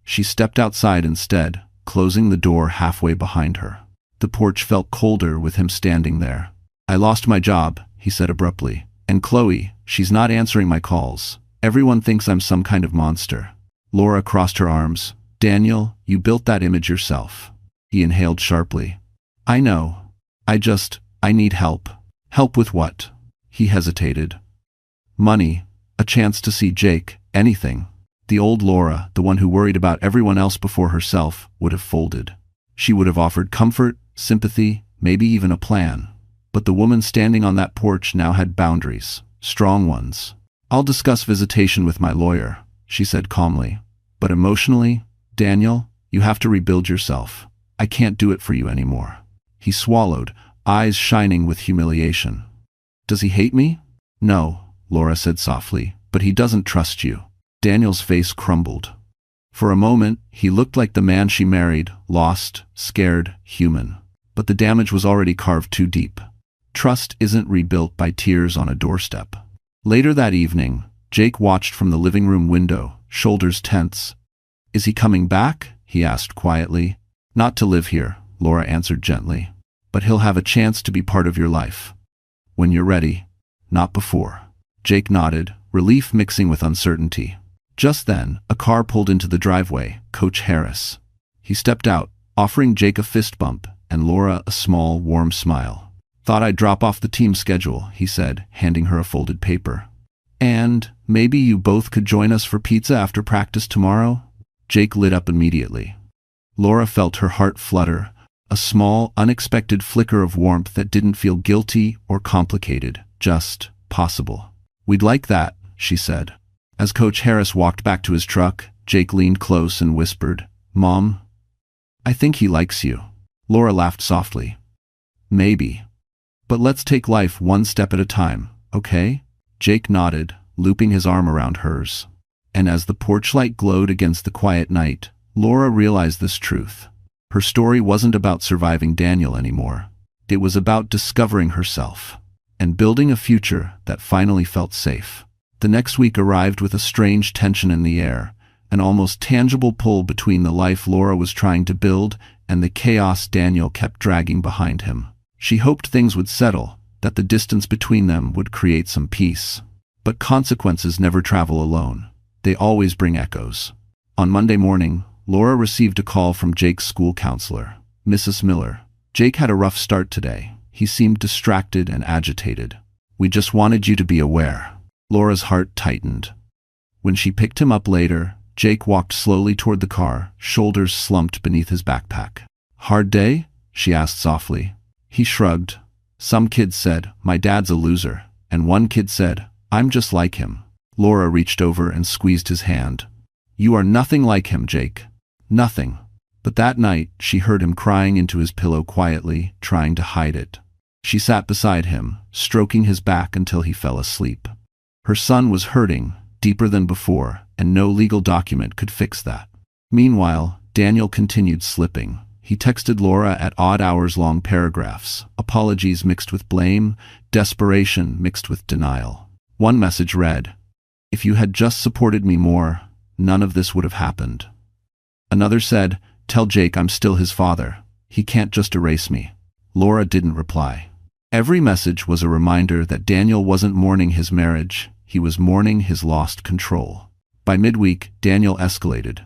She stepped outside instead, closing the door halfway behind her. The porch felt colder with him standing there. "I lost my job," he said abruptly. "And Chloe, she's not answering my calls. Everyone thinks I'm some kind of monster." Laura crossed her arms. "Daniel, you built that image yourself." He inhaled sharply. "I know. I need help." "Help with what?" He hesitated. "Money, a chance to see Jake, anything." The old Laura, the one who worried about everyone else before herself, would have folded. She would have offered comfort, sympathy, maybe even a plan. But the woman standing on that porch now had boundaries, strong ones. "I'll discuss visitation with my lawyer," she said calmly. "But emotionally, Daniel, you have to rebuild yourself. I can't do it for you anymore." He swallowed, eyes shining with humiliation. "Does he hate me?" "No," Laura said softly, "but he doesn't trust you." Daniel's face crumbled. For a moment, he looked like the man she married, lost, scared, human. But the damage was already carved too deep. Trust isn't rebuilt by tears on a doorstep. Later that evening, Jake watched from the living room window, shoulders tense. "Is he coming back?" he asked quietly. "Not to live here," Laura answered gently. "But he'll have a chance to be part of your life. When you're ready, not before." Jake nodded, relief mixing with uncertainty. Just then, a car pulled into the driveway, Coach Harris. He stepped out, offering Jake a fist bump, and Laura a small, warm smile. "Thought I'd drop off the team schedule," he said, handing her a folded paper. "And maybe you both could join us for pizza after practice tomorrow?" Jake lit up immediately. Laura felt her heart flutter, a small, unexpected flicker of warmth that didn't feel guilty or complicated, just possible. "We'd like that," she said. As Coach Harris walked back to his truck, Jake leaned close and whispered, "Mom, I think he likes you." Laura laughed softly. "Maybe. But let's take life one step at a time, okay?" Jake nodded, looping his arm around hers. And as the porch light glowed against the quiet night, Laura realized this truth. Her story wasn't about surviving Daniel anymore. It was about discovering herself and building a future that finally felt safe. The next week arrived with a strange tension in the air, an almost tangible pull between the life Laura was trying to build and the chaos Daniel kept dragging behind him. She hoped things would settle, that the distance between them would create some peace. But consequences never travel alone. They always bring echoes. On Monday morning, Laura received a call from Jake's school counselor, Mrs. Miller. "Jake had a rough start today. He seemed distracted and agitated. We just wanted you to be aware." Laura's heart tightened. When she picked him up later, Jake walked slowly toward the car, shoulders slumped beneath his backpack. "Hard day?" she asked softly. He shrugged. "Some kids said, 'My dad's a loser,' and one kid said, 'I'm just like him.'" Laura reached over and squeezed his hand. You are nothing like him, Jake. Nothing. But that night, she heard him crying into his pillow quietly, trying to hide it. She sat beside him, stroking his back until he fell asleep. Her son was hurting, deeper than before, and no legal document could fix that. Meanwhile, Daniel continued slipping. He texted Laura at odd hours, long paragraphs, apologies mixed with blame, desperation mixed with denial. One message read, "If you had just supported me more, none of this would have happened." Another said, "Tell Jake I'm still his father. He can't just erase me." Laura didn't reply. Every message was a reminder that Daniel wasn't mourning his marriage, he was mourning his lost control. By midweek, Daniel escalated.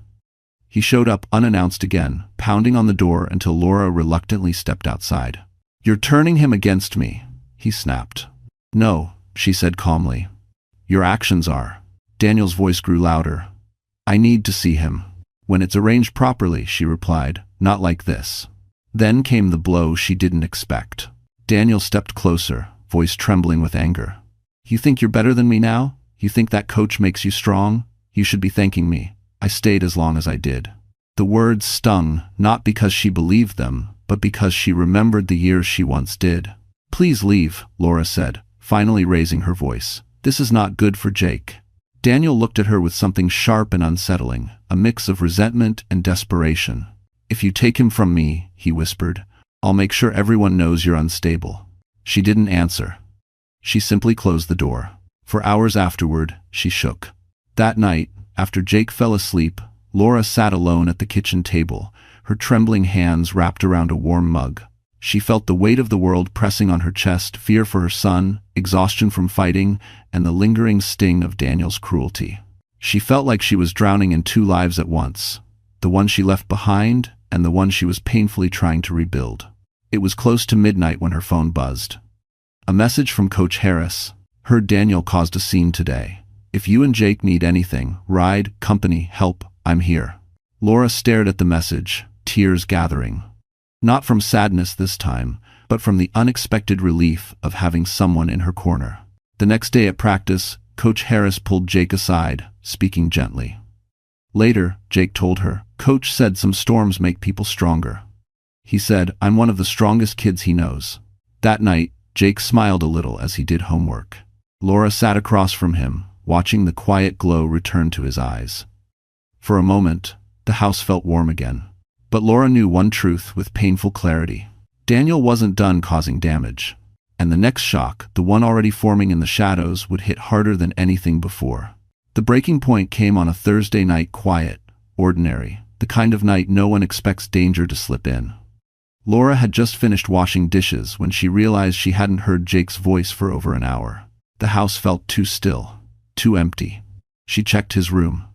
He showed up unannounced again, pounding on the door until Laura reluctantly stepped outside. "You're turning him against me," he snapped. "No," she said calmly. "Your actions are." Daniel's voice grew louder. "I need to see him." "When it's arranged properly," she replied, "not like this." Then came the blow she didn't expect. Daniel stepped closer, voice trembling with anger. "You think you're better than me now? You think that coach makes you strong? You should be thanking me. I stayed as long as I did." The words stung, not because she believed them, but because she remembered the years she once did. "Please leave," Laura said, finally raising her voice. "This is not good for Jake." Daniel looked at her with something sharp and unsettling, a mix of resentment and desperation. "If you take him from me," he whispered, "I'll make sure everyone knows you're unstable." She didn't answer. She simply closed the door. For hours afterward, she shook. That night, after Jake fell asleep, Laura sat alone at the kitchen table, her trembling hands wrapped around a warm mug. She felt the weight of the world pressing on her chest, fear for her son, exhaustion from fighting, and the lingering sting of Daniel's cruelty. She felt like she was drowning in two lives at once, the one she left behind and the one she was painfully trying to rebuild. It was close to midnight when her phone buzzed. A message from Coach Harris. "Heard Daniel caused a scene today. If you and Jake need anything, ride, company, help, I'm here." Laura stared at the message, tears gathering. Not from sadness this time, but from the unexpected relief of having someone in her corner. The next day at practice, Coach Harris pulled Jake aside, speaking gently. Later, Jake told her, "Coach said some storms make people stronger." He said, "I'm one of the strongest kids he knows." That night, Jake smiled a little as he did homework. Laura sat across from him, watching the quiet glow return to his eyes. For a moment, the house felt warm again. But Laura knew one truth with painful clarity. Daniel wasn't done causing damage. And the next shock, the one already forming in the shadows, would hit harder than anything before. The breaking point came on a Thursday night, quiet, ordinary, the kind of night no one expects danger to slip in. Laura had just finished washing dishes when she realized she hadn't heard Jake's voice for over an hour. The house felt too still, too empty. She checked his room.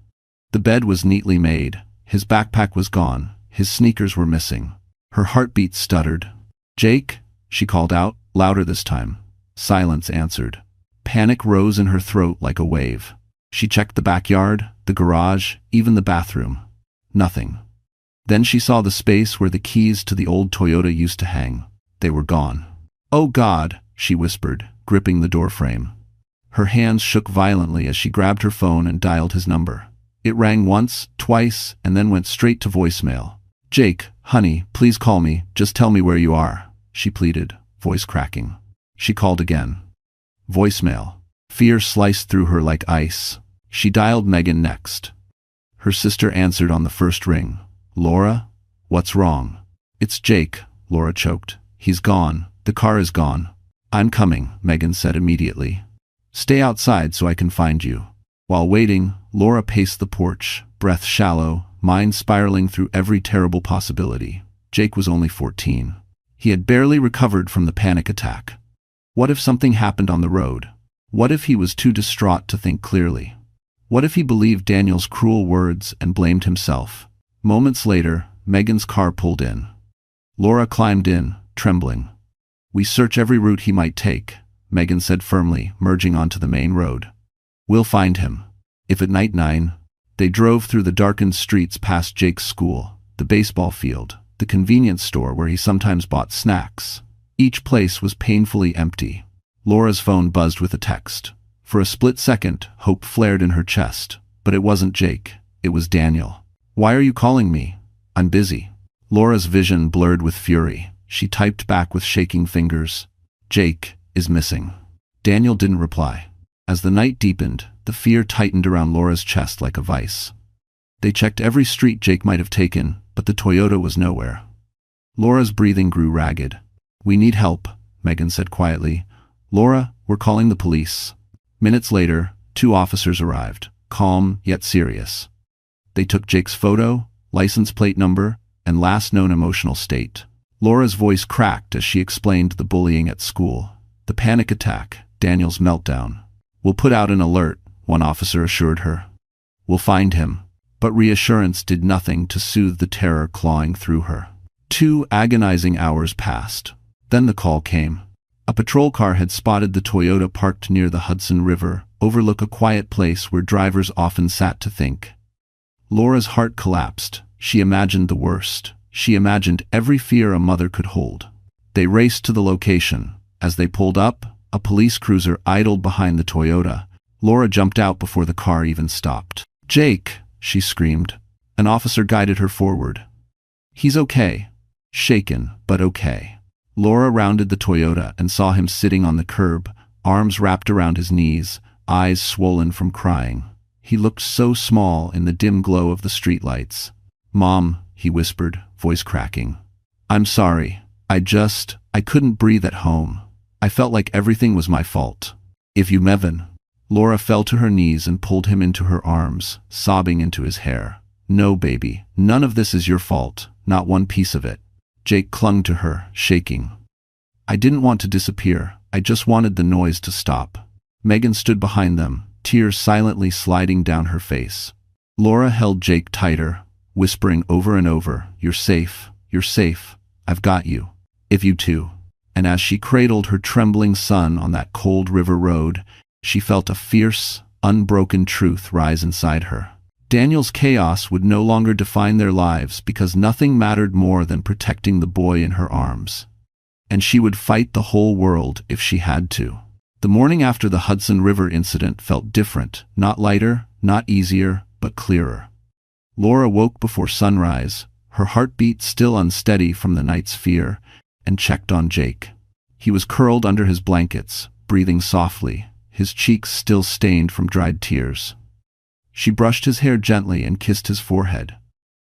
The bed was neatly made. His backpack was gone. His sneakers were missing. Her heartbeat stuttered. "Jake?" she called out, louder this time. Silence answered. Panic rose in her throat like a wave. She checked the backyard, the garage, even the bathroom. Nothing. Then she saw the space where the keys to the old Toyota used to hang. They were gone. "Oh God," she whispered, gripping the doorframe. Her hands shook violently as she grabbed her phone and dialed his number. It rang once, twice, and then went straight to voicemail. "Jake, honey, please call me. Just tell me where you are," she pleaded, voice cracking. She called again. Voicemail. Fear sliced through her like ice. She dialed Megan next. Her sister answered on the first ring. "Laura? What's wrong?" "It's Jake," Laura choked. "He's gone. The car is gone." "I'm coming," Megan said immediately. "Stay outside so I can find you." While waiting, Laura paced the porch, breath shallow, mind spiraling through every terrible possibility. Jake was only 14. He had barely recovered from the panic attack. What if something happened on the road? What if he was too distraught to think clearly? What if he believed Daniel's cruel words and blamed himself? Moments later, Megan's car pulled in. Laura climbed in, trembling. "We search every route he might take," Megan said firmly, merging onto the main road. "We'll find him." If at night 9, they drove through the darkened streets past Jake's school, the baseball field, the convenience store where he sometimes bought snacks. Each place was painfully empty. Laura's phone buzzed with a text. For a split second, hope flared in her chest. But it wasn't Jake. It was Daniel. "Why are you calling me? I'm busy." Laura's vision blurred with fury. She typed back with shaking fingers, "Jake is missing." Daniel didn't reply. As the night deepened, the fear tightened around Laura's chest like a vice. They checked every street Jake might have taken, but the Toyota was nowhere. Laura's breathing grew ragged. "We need help," Megan said quietly. "Laura, we're calling the police." Minutes later, 2 officers arrived, calm yet serious. They took Jake's photo, license plate number, and last known emotional state. Laura's voice cracked as she explained the bullying at school, the panic attack, Daniel's meltdown. "We'll put out an alert," one officer assured her. "We'll find him." But reassurance did nothing to soothe the terror clawing through her. 2 agonizing hours passed. Then the call came. A patrol car had spotted the Toyota parked near the Hudson River, overlook a quiet place where drivers often sat to think. Laura's heart collapsed. She imagined the worst. She imagined every fear a mother could hold. They raced to the location. As they pulled up, a police cruiser idled behind the Toyota. Laura jumped out before the car even stopped. "Jake!" she screamed. An officer guided her forward. "He's okay." Shaken, but okay. Laura rounded the Toyota and saw him sitting on the curb, arms wrapped around his knees, eyes swollen from crying. He looked so small in the dim glow of the streetlights. "Mom," he whispered, voice cracking. "I'm sorry. I couldn't breathe at home. I felt like everything was my fault. If you Mevin." Laura fell to her knees and pulled him into her arms, sobbing into his hair. "No, baby, none of this is your fault, not one piece of it." Jake clung to her, shaking. "I didn't want to disappear. I just wanted the noise to stop." Megan stood behind them, tears silently sliding down her face. Laura held Jake tighter, whispering over and over, "You're safe, you're safe, I've got you. If you too." And as she cradled her trembling son on that cold river road, she felt a fierce, unbroken truth rise inside her. Daniel's chaos would no longer define their lives because nothing mattered more than protecting the boy in her arms. And she would fight the whole world if she had to. The morning after the Hudson River incident felt different, not lighter, not easier, but clearer. Laura woke before sunrise, her heartbeat still unsteady from the night's fear, and checked on Jake. He was curled under his blankets, breathing softly, his cheeks still stained from dried tears. She brushed his hair gently and kissed his forehead.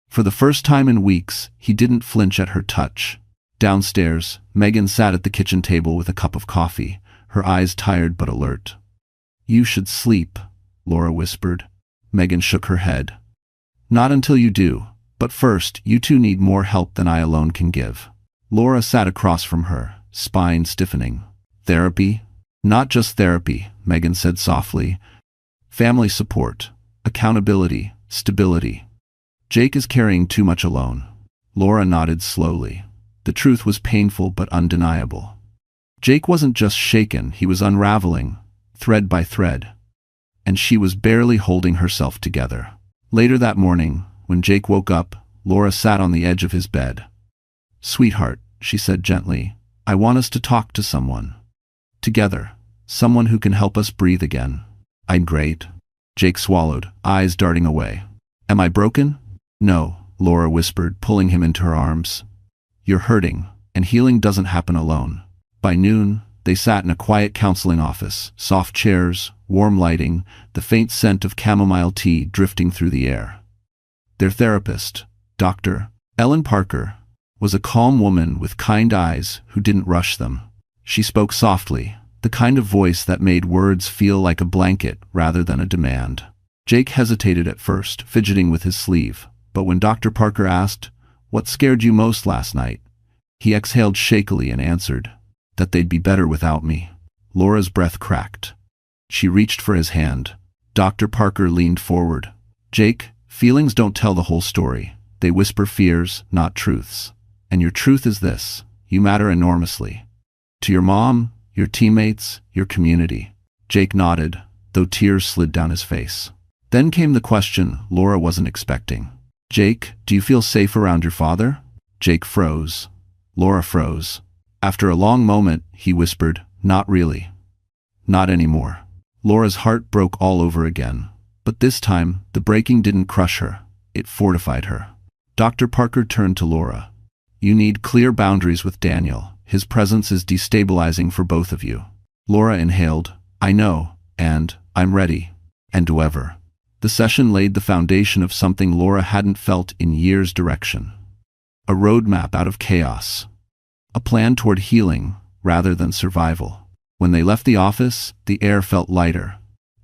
For the first time in weeks, he didn't flinch at her touch. Downstairs, Megan sat at the kitchen table with a cup of coffee, her eyes tired but alert. "You should sleep," Laura whispered. Megan shook her head. "Not until you do, but first, you two need more help than I alone can give." Laura sat across from her, spine stiffening. "Therapy?" "Not just therapy," Megan said softly. "Family support. Accountability, stability. Jake is carrying too much alone." Laura nodded slowly. The truth was painful but undeniable. Jake wasn't just shaken, he was unraveling, thread by thread. And she was barely holding herself together. Later that morning, when Jake woke up, Laura sat on the edge of his bed. "Sweetheart," she said gently, "I want us to talk to someone. Together. Someone who can help us breathe again." "I'm great." Jake swallowed, eyes darting away. "Am I broken?" "No," Laura whispered, pulling him into her arms. "You're hurting, and healing doesn't happen alone." By noon, they sat in a quiet counseling office, soft chairs, warm lighting, the faint scent of chamomile tea drifting through the air. Their therapist, Dr. Ellen Parker, was a calm woman with kind eyes who didn't rush them. She spoke softly, the kind of voice that made words feel like a blanket rather than a demand. Jake hesitated at first, fidgeting with his sleeve, but when Dr. Parker asked, "What scared you most last night?" he exhaled shakily and answered, "That they'd be better without me." Laura's breath cracked. She reached for his hand. Dr. Parker leaned forward. "Jake, feelings don't tell the whole story. They whisper fears, not truths. And your truth is this: you matter enormously. To your mom, your teammates, your community." Jake nodded, though tears slid down his face. Then came the question Laura wasn't expecting. "Jake, do you feel safe around your father?" Jake froze. Laura froze. After a long moment, he whispered, "Not really. Not anymore." Laura's heart broke all over again. But this time, the breaking didn't crush her. It fortified her. Dr. Parker turned to Laura. You need clear boundaries with Daniel. His presence is destabilizing for both of you. Laura inhaled. I know, and I'm ready. And do ever. The session laid the foundation of something Laura hadn't felt in years: direction. A roadmap out of chaos. A plan toward healing rather than survival. When they left the office, the air felt lighter.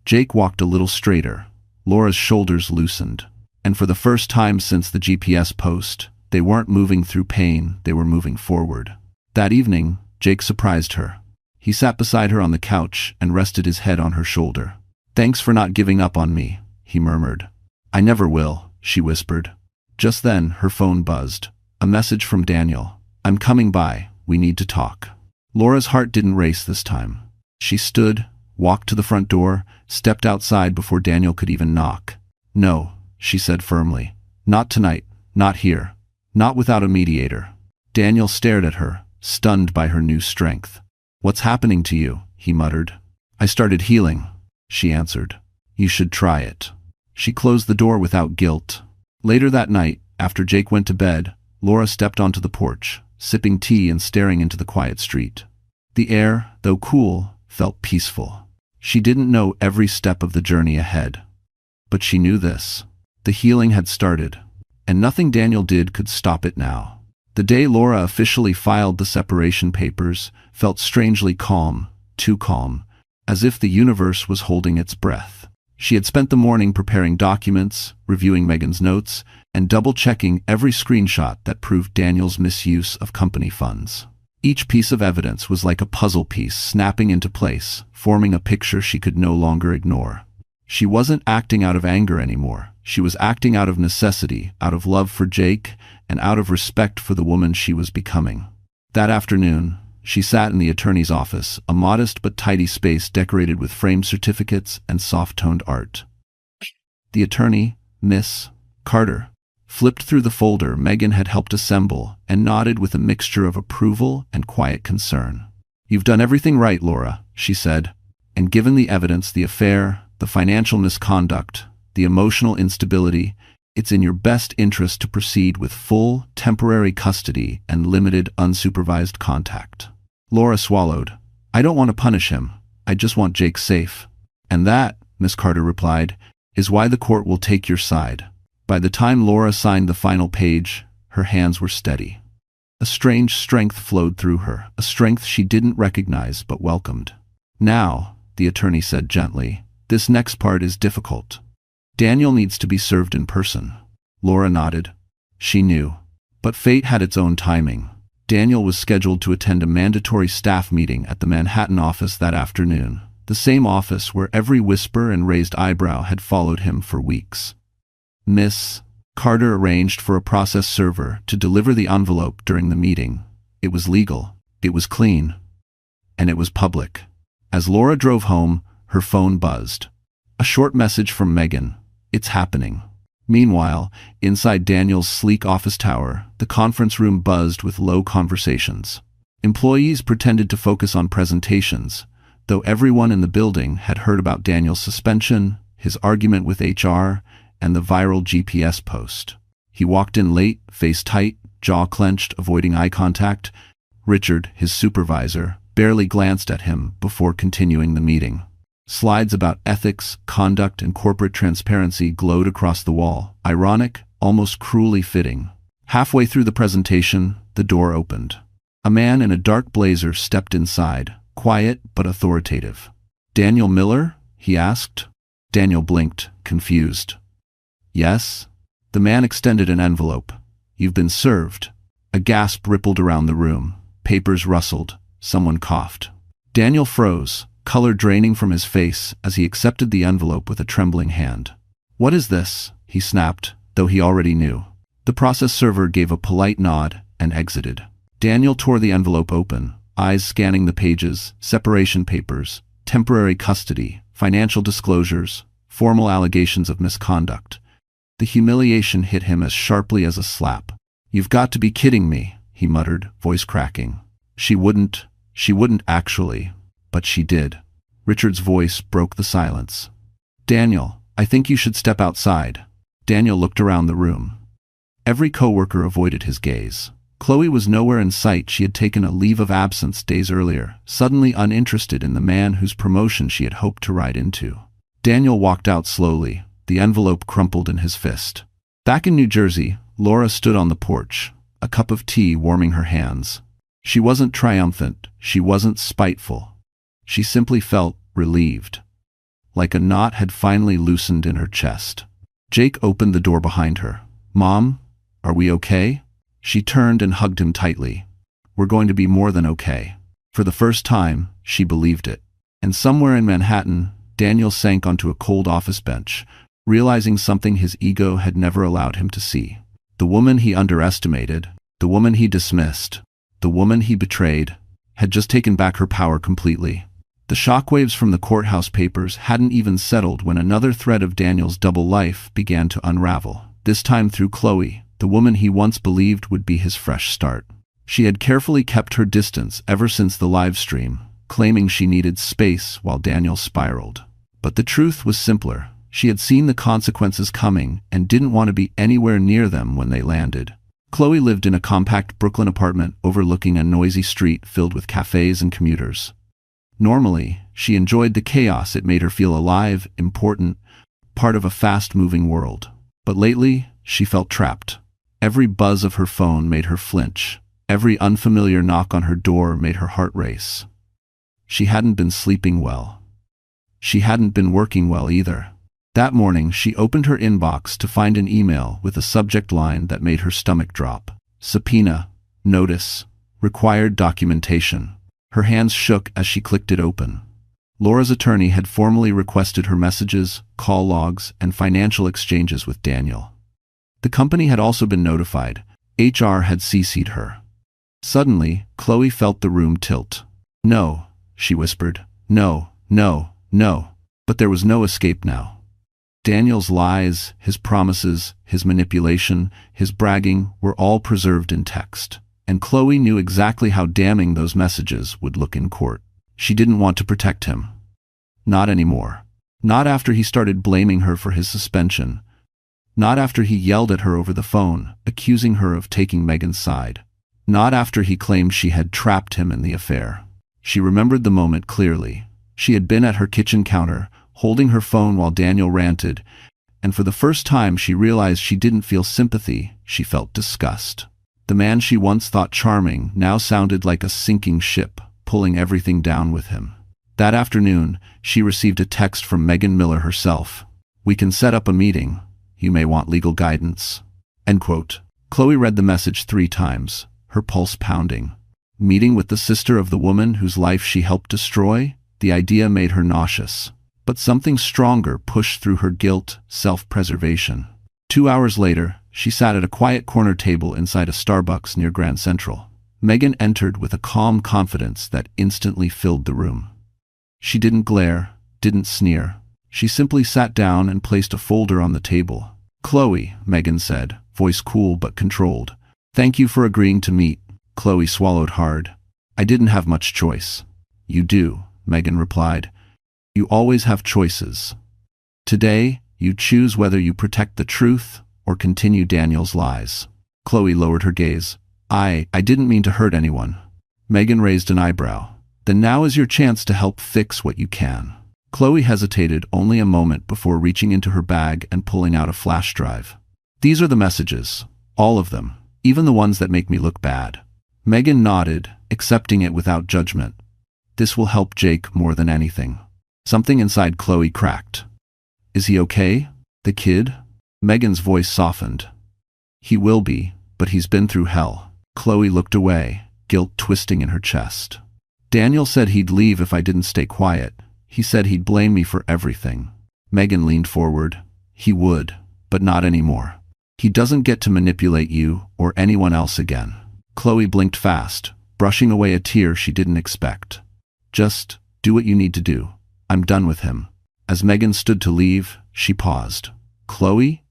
Jake walked a little straighter. Laura's shoulders loosened. And for the first time since the GPS post, they weren't moving through pain, they were moving forward. That evening, Jake surprised her. He sat beside her on the couch and rested his head on her shoulder. Thanks for not giving up on me, he murmured. I never will, she whispered. Just then, her phone buzzed. A message from Daniel. I'm coming by, we need to talk. Laura's heart didn't race this time. She stood, walked to the front door, stepped outside before Daniel could even knock. No, she said firmly. Not tonight, not here, not without a mediator. Daniel stared at her, stunned by her new strength. What's happening to you? He muttered. I started healing, she answered. You should try it. She closed the door without guilt. Later that night, after Jake went to bed, Laura stepped onto the porch, sipping tea and staring into the quiet street. The air, though cool, felt peaceful. She didn't know every step of the journey ahead. But she knew this. The healing had started, and nothing Daniel did could stop it now. The day Laura officially filed the separation papers felt strangely calm, too calm, as if the universe was holding its breath. She had spent the morning preparing documents, reviewing Megan's notes, and double-checking every screenshot that proved Daniel's misuse of company funds. Each piece of evidence was like a puzzle piece snapping into place, forming a picture she could no longer ignore. She wasn't acting out of anger anymore. She was acting out of necessity, out of love for Jake, and out of respect for the woman she was becoming. That afternoon, she sat in the attorney's office, a modest but tidy space decorated with framed certificates and soft-toned art. The attorney, Miss Carter, flipped through the folder Megan had helped assemble and nodded with a mixture of approval and quiet concern. You've done everything right, Laura, she said. And given the evidence, the affair, the financial misconduct, the emotional instability, it's in your best interest to proceed with full, temporary custody and limited, unsupervised contact. Laura swallowed. I don't want to punish him. I just want Jake safe. And that, Miss Carter replied, is why the court will take your side. By the time Laura signed the final page, her hands were steady. A strange strength flowed through her, a strength she didn't recognize but welcomed. Now, the attorney said gently, this next part is difficult. Daniel needs to be served in person. Laura nodded. She knew. But fate had its own timing. Daniel was scheduled to attend a mandatory staff meeting at the Manhattan office that afternoon, the same office where every whisper and raised eyebrow had followed him for weeks. Miss Carter arranged for a process server to deliver the envelope during the meeting. It was legal, it was clean, and it was public. As Laura drove home, her phone buzzed. A short message from Megan. It's happening. Meanwhile, inside Daniel's sleek office tower, the conference room buzzed with low conversations. Employees pretended to focus on presentations, though everyone in the building had heard about Daniel's suspension, his argument with HR, and the viral GPS post. He walked in late, face tight, jaw clenched, avoiding eye contact. Richard, his supervisor, barely glanced at him before continuing the meeting. Slides about ethics, conduct, and corporate transparency glowed across the wall, ironic, almost cruelly fitting. Halfway through the presentation, the door opened. A man in a dark blazer stepped inside, quiet but authoritative. Daniel Miller? He asked. Daniel blinked, confused. Yes? The man extended an envelope. You've been served. A gasp rippled around the room. Papers rustled. Someone coughed. Daniel froze, color draining from his face as he accepted the envelope with a trembling hand. What is this? He snapped, though he already knew. The process server gave a polite nod and exited. Daniel tore the envelope open, eyes scanning the pages, separation papers, temporary custody, financial disclosures, formal allegations of misconduct. The humiliation hit him as sharply as a slap. You've got to be kidding me, he muttered, voice cracking. She wouldn't actually. But she did. Richard's voice broke the silence. Daniel, I think you should step outside. Daniel looked around the room. Every coworker avoided his gaze. Chloe was nowhere in sight. She had taken a leave of absence days earlier, suddenly uninterested in the man whose promotion she had hoped to ride into. Daniel walked out slowly, the envelope crumpled in his fist. Back in New Jersey, Laura stood on the porch, a cup of tea warming her hands. She wasn't triumphant, she wasn't spiteful. She simply felt relieved, like a knot had finally loosened in her chest. Jake opened the door behind her. Mom, are we okay? She turned and hugged him tightly. We're going to be more than okay. For the first time, she believed it. And somewhere in Manhattan, Daniel sank onto a cold office bench, realizing something his ego had never allowed him to see. The woman he underestimated, the woman he dismissed, the woman he betrayed, had just taken back her power completely. The shockwaves from the courthouse papers hadn't even settled when another thread of Daniel's double life began to unravel, this time through Chloe, the woman he once believed would be his fresh start. She had carefully kept her distance ever since the live stream, claiming she needed space while Daniel spiraled. But the truth was simpler. She had seen the consequences coming and didn't want to be anywhere near them when they landed. Chloe lived in a compact Brooklyn apartment overlooking a noisy street filled with cafes and commuters. Normally, she enjoyed the chaos. It made her feel alive, important, part of a fast-moving world. But lately, she felt trapped. Every buzz of her phone made her flinch. Every unfamiliar knock on her door made her heart race. She hadn't been sleeping well. She hadn't been working well either. That morning, she opened her inbox to find an email with a subject line that made her stomach drop. Subpoena, notice, required documentation. Her hands shook as she clicked it open. Laura's attorney had formally requested her messages, call logs, and financial exchanges with Daniel. The company had also been notified. HR had CC'd her. Suddenly, Chloe felt the room tilt. No, she whispered. No, no, no. But there was no escape now. Daniel's lies, his promises, his manipulation, his bragging were all preserved in text. And Chloe knew exactly how damning those messages would look in court. She didn't want to protect him. Not anymore. Not after he started blaming her for his suspension. Not after he yelled at her over the phone, accusing her of taking Megan's side. Not after he claimed she had trapped him in the affair. She remembered the moment clearly. She had been at her kitchen counter, holding her phone while Daniel ranted, and for the first time she realized she didn't feel sympathy, she felt disgust. The man she once thought charming now sounded like a sinking ship, pulling everything down with him. That afternoon, she received a text from Megan Miller herself. We can set up a meeting. You may want legal guidance. End quote. Chloe read the message 3 times, her pulse pounding. Meeting with the sister of the woman whose life she helped destroy? The idea made her nauseous. But something stronger pushed through her guilt, self-preservation. 2 hours later, she sat at a quiet corner table inside a Starbucks near Grand Central. Megan entered with a calm confidence that instantly filled the room. She didn't glare, didn't sneer. She simply sat down and placed a folder on the table. Chloe, Megan said, voice cool but controlled. Thank you for agreeing to meet. Chloe swallowed hard. I didn't have much choice. You do, Megan replied. You always have choices. Today, you choose whether you protect the truth or continue Daniel's lies. Chloe lowered her gaze. I didn't mean to hurt anyone. Megan raised an eyebrow. Then now is your chance to help fix what you can. Chloe hesitated only a moment before reaching into her bag and pulling out a flash drive. These are the messages. All of them. Even the ones that make me look bad. Megan nodded, accepting it without judgment. This will help Jake more than anything. Something inside Chloe cracked. Is he okay? The kid? Megan's voice softened. He will be, but he's been through hell. Chloe looked away, guilt twisting in her chest. Daniel said he'd leave if I didn't stay quiet. He said he'd blame me for everything. Megan leaned forward. He would, but not anymore. He doesn't get to manipulate you or anyone else again. Chloe blinked fast, brushing away a tear she didn't expect. Just do what you need to do. I'm done with him. As Megan stood to leave, she paused. Chloe?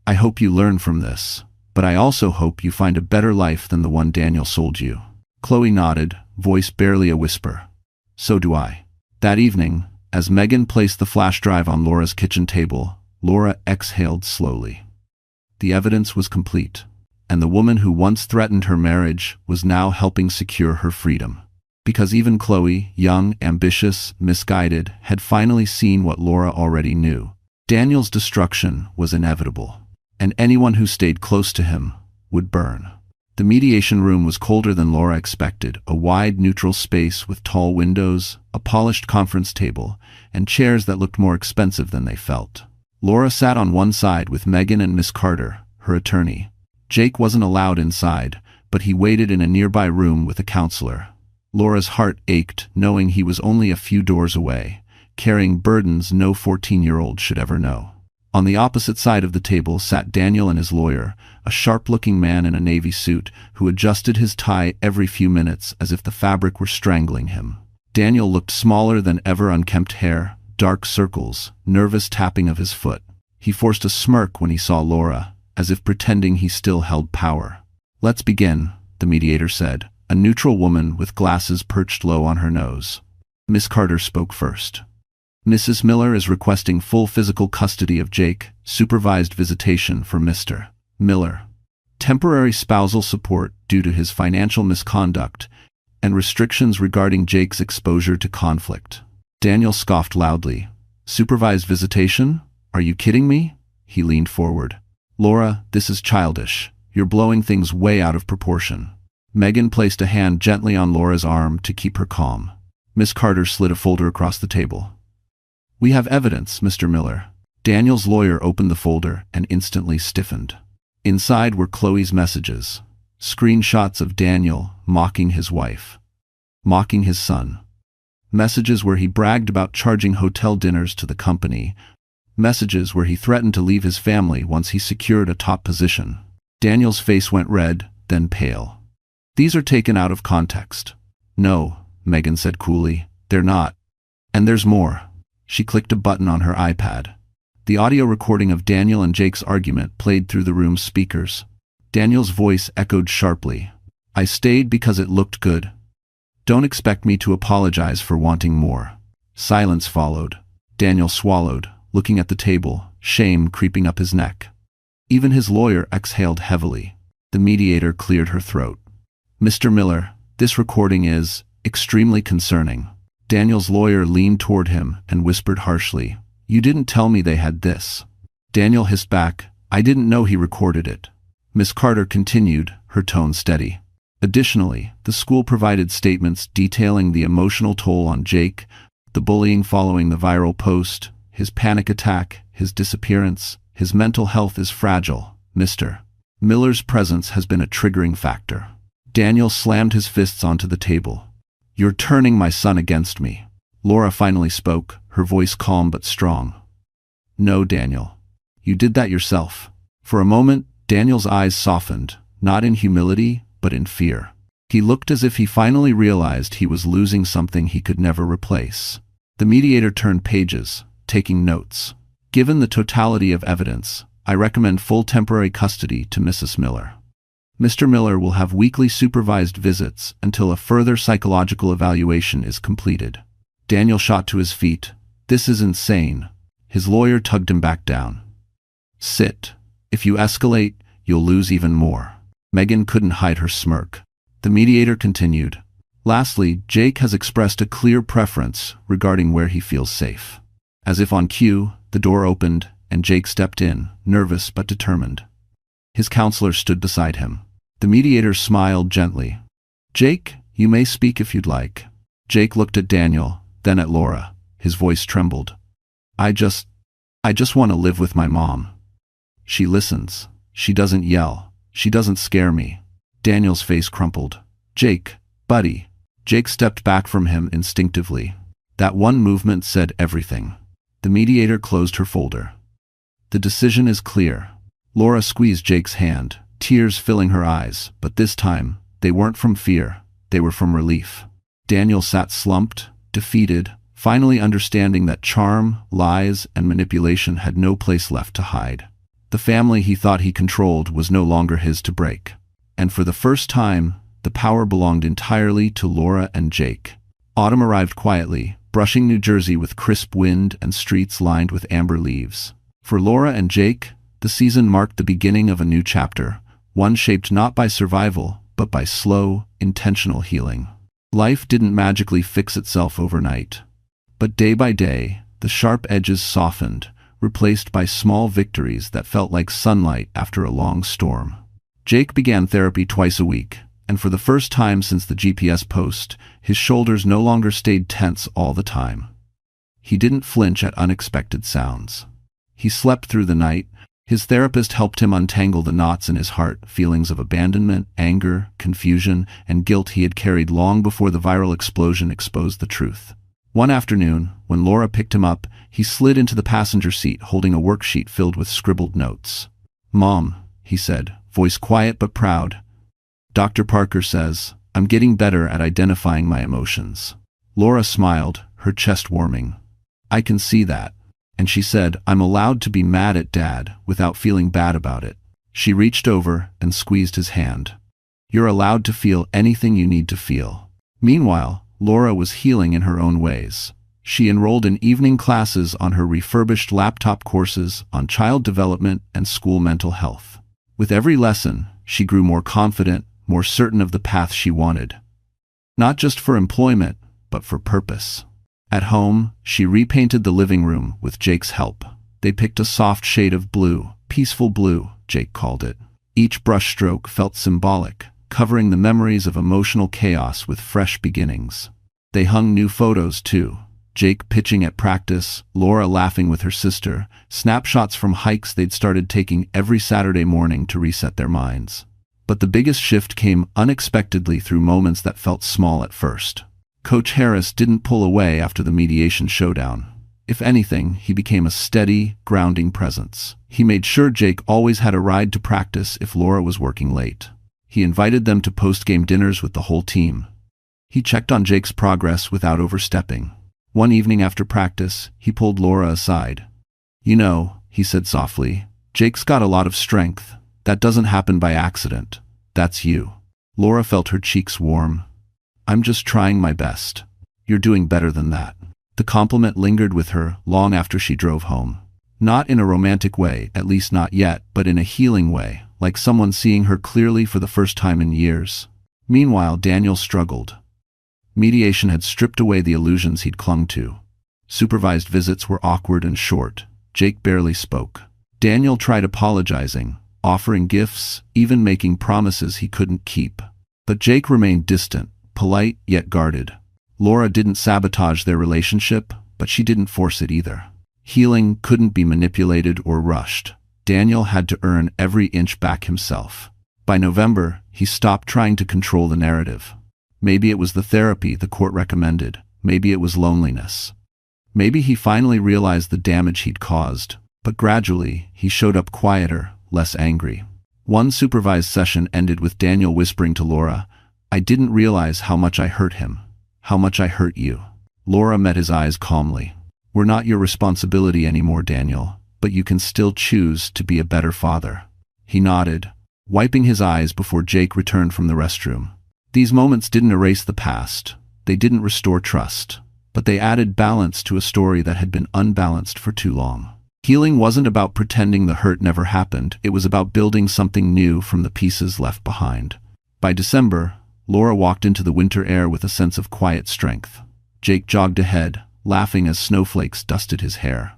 I hope you learn from this, but I also hope you find a better life than the one Daniel sold you. Chloe nodded, voice barely a whisper. So do I. That evening, As Megan placed the flash drive on Laura's kitchen table, Laura exhaled slowly. The evidence was complete, and the woman who once threatened her marriage was now helping secure her freedom. Because even Chloe, young, ambitious, misguided, had finally seen what Laura already knew. Daniel's destruction was inevitable, and anyone who stayed close to him would burn. The mediation room was colder than Laura expected, a wide, neutral space with tall windows, a polished conference table, and chairs that looked more expensive than they felt. Laura sat on one side with Megan and Miss Carter, her attorney. Jake wasn't allowed inside, but he waited in a nearby room with a counselor. Laura's heart ached, knowing he was only a few doors away, carrying burdens no 14-year-old should ever know. On the opposite side of the table sat Daniel and his lawyer, a sharp-looking man in a navy suit who adjusted his tie every few minutes as if the fabric were strangling him. Daniel looked smaller than ever, unkempt hair, dark circles, nervous tapping of his foot. He forced a smirk when he saw Laura, as if pretending he still held power. "Let's begin," the mediator said, a neutral woman with glasses perched low on her nose. Miss Carter spoke first. "Mrs. Miller is requesting full physical custody of Jake, supervised visitation for Mr. Miller, temporary spousal support due to his financial misconduct, and restrictions regarding Jake's exposure to conflict." Daniel scoffed loudly. "Supervised visitation? Are you kidding me?" He leaned forward. "Laura, this is childish. You're blowing things way out of proportion." Megan placed a hand gently on Laura's arm to keep her calm. Miss Carter slid a folder across the table. "We have evidence, Mr. Miller." Daniel's lawyer opened the folder and instantly stiffened. Inside were Chloe's messages, screenshots of Daniel mocking his wife, mocking his son. Messages where he bragged about charging hotel dinners to the company. Messages where he threatened to leave his family once he secured a top position. Daniel's face went red, then pale. "These are taken out of context." "No," Megan said coolly, "they're not. And there's more." She clicked a button on her iPad. The audio recording of Daniel and Jake's argument played through the room's speakers. Daniel's voice echoed sharply. "I stayed because it looked good. Don't expect me to apologize for wanting more." Silence followed. Daniel swallowed, looking at the table, shame creeping up his neck. Even his lawyer exhaled heavily. The mediator cleared her throat. "Mr. Miller, this recording is extremely concerning." Daniel's lawyer leaned toward him and whispered harshly, "You didn't tell me they had this." Daniel hissed back, "I didn't know he recorded it." Miss Carter continued, her tone steady. Additionally, the school provided statements detailing the emotional toll on Jake, the bullying following the viral post, his panic attack, his disappearance. His mental health is fragile. Mr. Miller's presence has been a triggering factor. Daniel slammed his fists onto the table. "You're turning my son against me." Laura finally spoke, her voice calm but strong. "No, Daniel. You did that yourself." For a moment, Daniel's eyes softened, not in humility, but in fear. He looked as if he finally realized he was losing something he could never replace. The mediator turned pages, taking notes. "Given the totality of evidence, I recommend full temporary custody to Mrs. Miller. Mr. Miller will have weekly supervised visits until a further psychological evaluation is completed." Daniel shot to his feet. "This is insane." His lawyer tugged him back down. "Sit. If you escalate, you'll lose even more." Megan couldn't hide her smirk. The mediator continued. "Lastly, Jake has expressed a clear preference regarding where he feels safe." As if on cue, the door opened, and Jake stepped in, nervous but determined. His counselor stood beside him. The mediator smiled gently. "Jake, you may speak if you'd like." Jake looked at Daniel, then at Laura. His voice trembled. I just want to live with my mom. She listens. She doesn't yell. She doesn't scare me." Daniel's face crumpled. "Jake, buddy." Jake stepped back from him instinctively. That one movement said everything. The mediator closed her folder. "The decision is clear." Laura squeezed Jake's hand, tears filling her eyes, but this time, they weren't from fear, they were from relief. Daniel sat slumped, defeated, finally understanding that charm, lies, and manipulation had no place left to hide. The family he thought he controlled was no longer his to break. And for the first time, the power belonged entirely to Laura and Jake. Autumn arrived quietly, brushing New Jersey with crisp wind and streets lined with amber leaves. For Laura and Jake, the season marked the beginning of a new chapter, one shaped not by survival, but by slow, intentional healing. Life didn't magically fix itself overnight. But day by day, the sharp edges softened, replaced by small victories that felt like sunlight after a long storm. Jake began therapy twice a week, and for the first time since the GPS post, his shoulders no longer stayed tense all the time. He didn't flinch at unexpected sounds. He slept through the night. His therapist helped him untangle the knots in his heart, feelings of abandonment, anger, confusion, and guilt he had carried long before the viral explosion exposed the truth. One afternoon, when Laura picked him up, he slid into the passenger seat holding a worksheet filled with scribbled notes. "Mom," he said, voice quiet but proud, "Dr. Parker says, I'm getting better at identifying my emotions." Laura smiled, her chest warming. "I can see that." And she said, "I'm allowed to be mad at Dad without feeling bad about it." She reached over and squeezed his hand. "You're allowed to feel anything you need to feel." Meanwhile, Laura was healing in her own ways. She enrolled in evening classes on her refurbished laptop courses on child development and school mental health. With every lesson, she grew more confident, more certain of the path she wanted. Not just for employment, but for purpose. At home, she repainted the living room with Jake's help. They picked a soft shade of blue, peaceful blue, Jake called it. Each brushstroke felt symbolic, covering the memories of emotional chaos with fresh beginnings. They hung new photos too. Jake pitching at practice, Laura laughing with her sister, snapshots from hikes they'd started taking every Saturday morning to reset their minds. But the biggest shift came unexpectedly through moments that felt small at first. Coach Harris didn't pull away after the mediation showdown. If anything, he became a steady, grounding presence. He made sure Jake always had a ride to practice if Laura was working late. He invited them to post-game dinners with the whole team. He checked on Jake's progress without overstepping. One evening after practice, he pulled Laura aside. "You know," he said softly, "Jake's got a lot of strength. That doesn't happen by accident. That's you." Laura felt her cheeks warm. "I'm just trying my best. You're doing better than that." The compliment lingered with her long after she drove home. Not in a romantic way, at least not yet, but in a healing way, like someone seeing her clearly for the first time in years. Meanwhile, Daniel struggled. Mediation had stripped away the illusions he'd clung to. Supervised visits were awkward and short. Jake barely spoke. Daniel tried apologizing, offering gifts, even making promises he couldn't keep. But Jake remained distant, polite yet guarded. Laura didn't sabotage their relationship, but she didn't force it either. Healing couldn't be manipulated or rushed. Daniel had to earn every inch back himself. By November, he stopped trying to control the narrative. Maybe it was the therapy the court recommended. Maybe it was loneliness. Maybe he finally realized the damage he'd caused. But gradually, he showed up quieter, less angry. One supervised session ended with Daniel whispering to Laura, "I didn't realize how much I hurt him. How much I hurt you." Laura met his eyes calmly. "We're not your responsibility anymore, Daniel, but you can still choose to be a better father." He nodded, wiping his eyes before Jake returned from the restroom. These moments didn't erase the past. They didn't restore trust. But they added balance to a story that had been unbalanced for too long. Healing wasn't about pretending the hurt never happened. It was about building something new from the pieces left behind. By December, Laura walked into the winter air with a sense of quiet strength. Jake jogged ahead, laughing as snowflakes dusted his hair.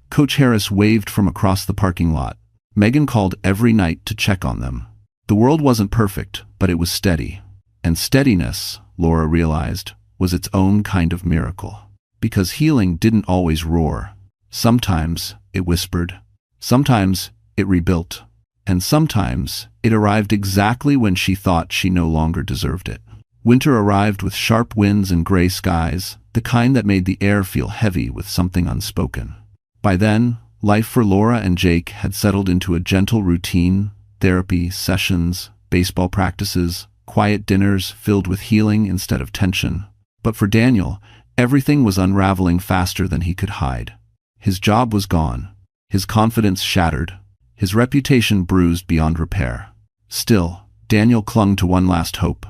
Coach Harris waved from across the parking lot. Megan called every night to check on them. The world wasn't perfect, but it was steady. And steadiness, Laura realized, was its own kind of miracle. Because healing didn't always roar. Sometimes it whispered. Sometimes it rebuilt. And sometimes it arrived exactly when she thought she no longer deserved it. Winter arrived with sharp winds and gray skies, the kind that made the air feel heavy with something unspoken. By then, life for Laura and Jake had settled into a gentle routine: therapy, sessions, baseball practices, quiet dinners filled with healing instead of tension. But for Daniel, everything was unraveling faster than he could hide. His job was gone, his confidence shattered, his reputation bruised beyond repair. Still, Daniel clung to one last hope.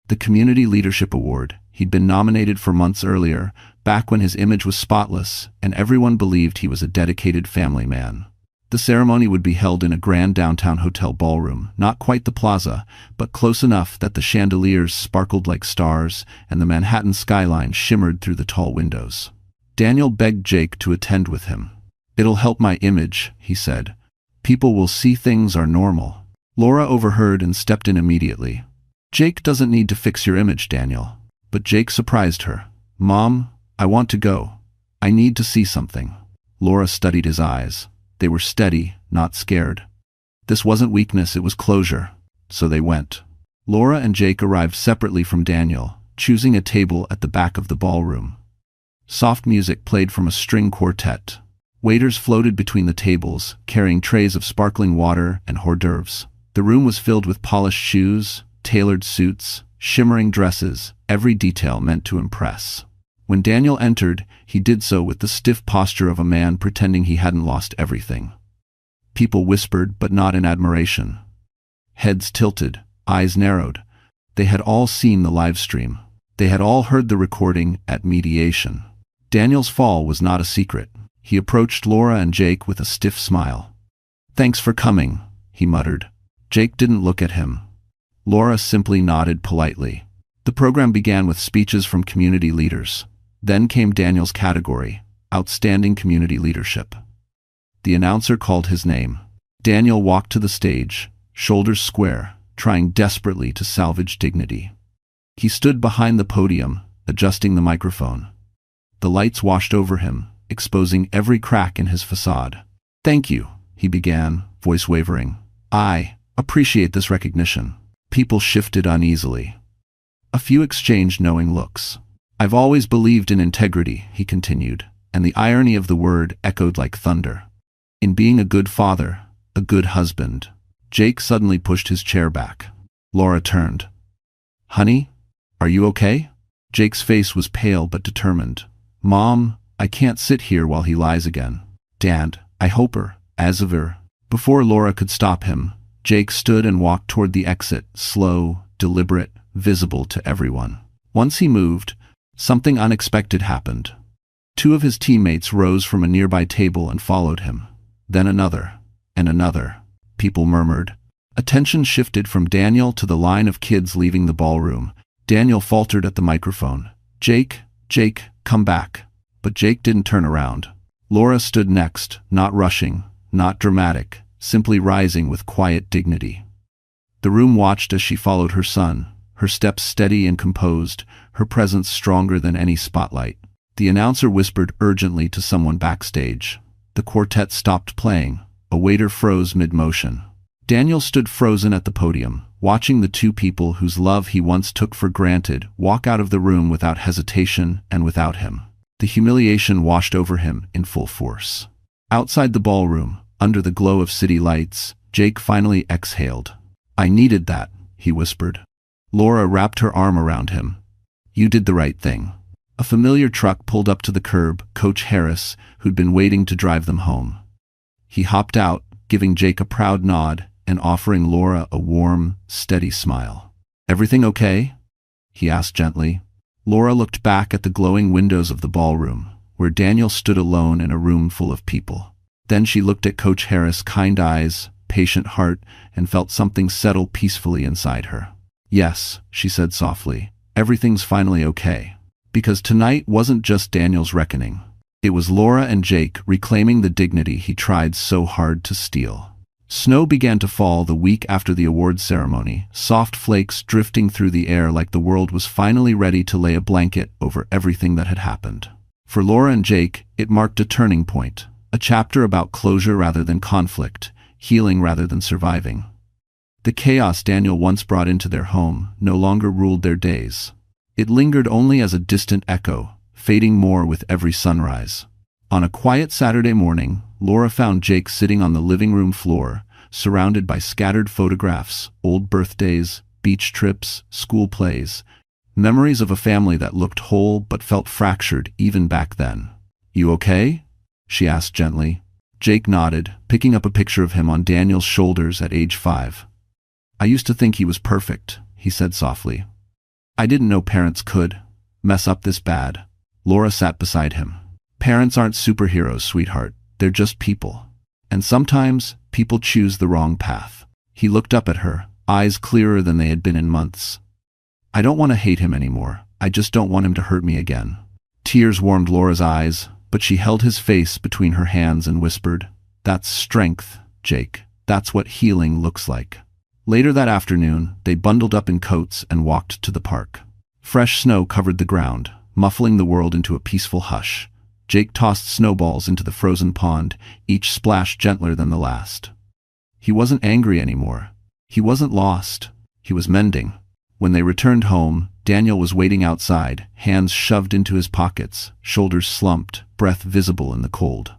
The Community Leadership Award. He'd been nominated for months earlier, back when his image was spotless and everyone believed he was a dedicated family man. The ceremony would be held in a grand downtown hotel ballroom, not quite the plaza, but close enough that the chandeliers sparkled like stars and the Manhattan skyline shimmered through the tall windows. Daniel begged Jake to attend with him. "It'll help my image," he said. "People will see things are normal." Laura overheard and stepped in immediately. "Jake doesn't need to fix your image, Daniel." But Jake surprised her. "Mom, I want to go. I need to see something." Laura studied his eyes. They were steady, not scared. This wasn't weakness, it was closure. So they went. Laura and Jake arrived separately from Daniel, choosing a table at the back of the ballroom. Soft music played from a string quartet. Waiters floated between the tables, carrying trays of sparkling water and hors d'oeuvres. The room was filled with polished shoes, tailored suits, shimmering dresses, every detail meant to impress. When Daniel entered, he did so with the stiff posture of a man pretending he hadn't lost everything. People whispered, but not in admiration. Heads tilted, eyes narrowed. They had all seen the live stream. They had all heard the recording at mediation. Daniel's fall was not a secret. He approached Laura and Jake with a stiff smile. "Thanks for coming," he muttered. Jake didn't look at him. Laura simply nodded politely. The program began with speeches from community leaders. Then came Daniel's category, Outstanding Community Leadership. The announcer called his name. Daniel walked to the stage, shoulders square, trying desperately to salvage dignity. He stood behind the podium, adjusting the microphone. The lights washed over him, exposing every crack in his facade. "Thank you," he began, voice wavering. "I appreciate this recognition." People shifted uneasily. A few exchanged knowing looks. "I've always believed in integrity," he continued, and the irony of the word echoed like thunder. "In being a good father, a good husband." Jake suddenly pushed his chair back. Laura turned. "Honey, are you okay?" Jake's face was pale but determined. "Mom, I can't sit here while he lies again." "Dad, I hope her, as of her." Before Laura could stop him, Jake stood and walked toward the exit, slow, deliberate, visible to everyone. Once he moved, something unexpected happened. Two of his teammates rose from a nearby table and followed him. Then another, and another. People murmured. Attention shifted from Daniel to the line of kids leaving the ballroom. Daniel faltered at the microphone. Jake, come back." But Jake didn't turn around. Laura stood next, not rushing, not dramatic, simply rising with quiet dignity. The room watched as she followed her son, her steps steady and composed, her presence stronger than any spotlight. The announcer whispered urgently to someone backstage. The quartet stopped playing. A waiter froze mid-motion. Daniel stood frozen at the podium, watching the two people whose love he once took for granted walk out of the room without hesitation and without him. The humiliation washed over him in full force. Outside the ballroom, under the glow of city lights, Jake finally exhaled. "I needed that," he whispered. Laura wrapped her arm around him. "You did the right thing." A familiar truck pulled up to the curb, Coach Harris, who'd been waiting to drive them home. He hopped out, giving Jake a proud nod and offering Laura a warm, steady smile. "Everything okay?" he asked gently. Laura looked back at the glowing windows of the ballroom, where Daniel stood alone in a room full of people. Then she looked at Coach Harris' kind eyes, patient heart, and felt something settle peacefully inside her. "Yes," she said softly, "everything's finally okay." Because tonight wasn't just Daniel's reckoning. It was Laura and Jake reclaiming the dignity he tried so hard to steal. Snow began to fall the week after the awards ceremony, soft flakes drifting through the air like the world was finally ready to lay a blanket over everything that had happened. For Laura and Jake, it marked a turning point, a chapter about closure rather than conflict, healing rather than surviving. The chaos Daniel once brought into their home no longer ruled their days. It lingered only as a distant echo, fading more with every sunrise. On a quiet Saturday morning, Laura found Jake sitting on the living room floor, surrounded by scattered photographs, old birthdays, beach trips, school plays, memories of a family that looked whole but felt fractured even back then. "You okay?" she asked gently. Jake nodded, picking up a picture of him on Daniel's shoulders at age 5. "I used to think he was perfect," he said softly. "I didn't know parents could mess up this bad." Laura sat beside him. Parents aren't superheroes, sweetheart. They're just people. And sometimes, people choose the wrong path. He looked up at her, eyes clearer than they had been in months. I don't want to hate him anymore. I just don't want him to hurt me again. Tears warmed Laura's eyes, but she held his face between her hands and whispered, "That's strength, Jake. That's what healing looks like." Later that afternoon, they bundled up in coats and walked to the park. Fresh snow covered the ground, muffling the world into a peaceful hush. Jake tossed snowballs into the frozen pond, each splash gentler than the last. He wasn't angry anymore. He wasn't lost. He was mending. When they returned home, Daniel was waiting outside, hands shoved into his pockets, shoulders slumped, breath visible in the cold.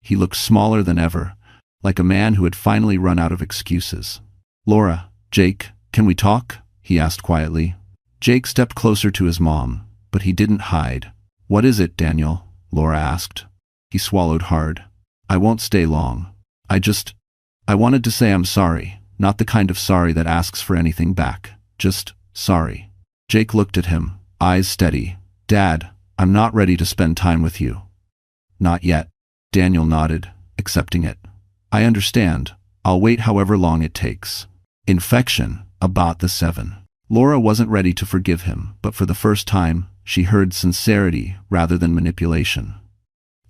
He looked smaller than ever, like a man who had finally run out of excuses. "Laura, Jake, can we talk?" he asked quietly. Jake stepped closer to his mom, but he didn't hide. "What is it, Daniel?" Laura asked. He swallowed hard. "I won't stay long. I wanted to say I'm sorry, not the kind of sorry that asks for anything back. Just sorry." Jake looked at him, eyes steady. "Dad, I'm not ready to spend time with you." "Not yet." Daniel nodded, accepting it. "I understand. I'll wait however long it takes." Infection, about the 7. Laura wasn't ready to forgive him, but for the first time, she heard sincerity rather than manipulation.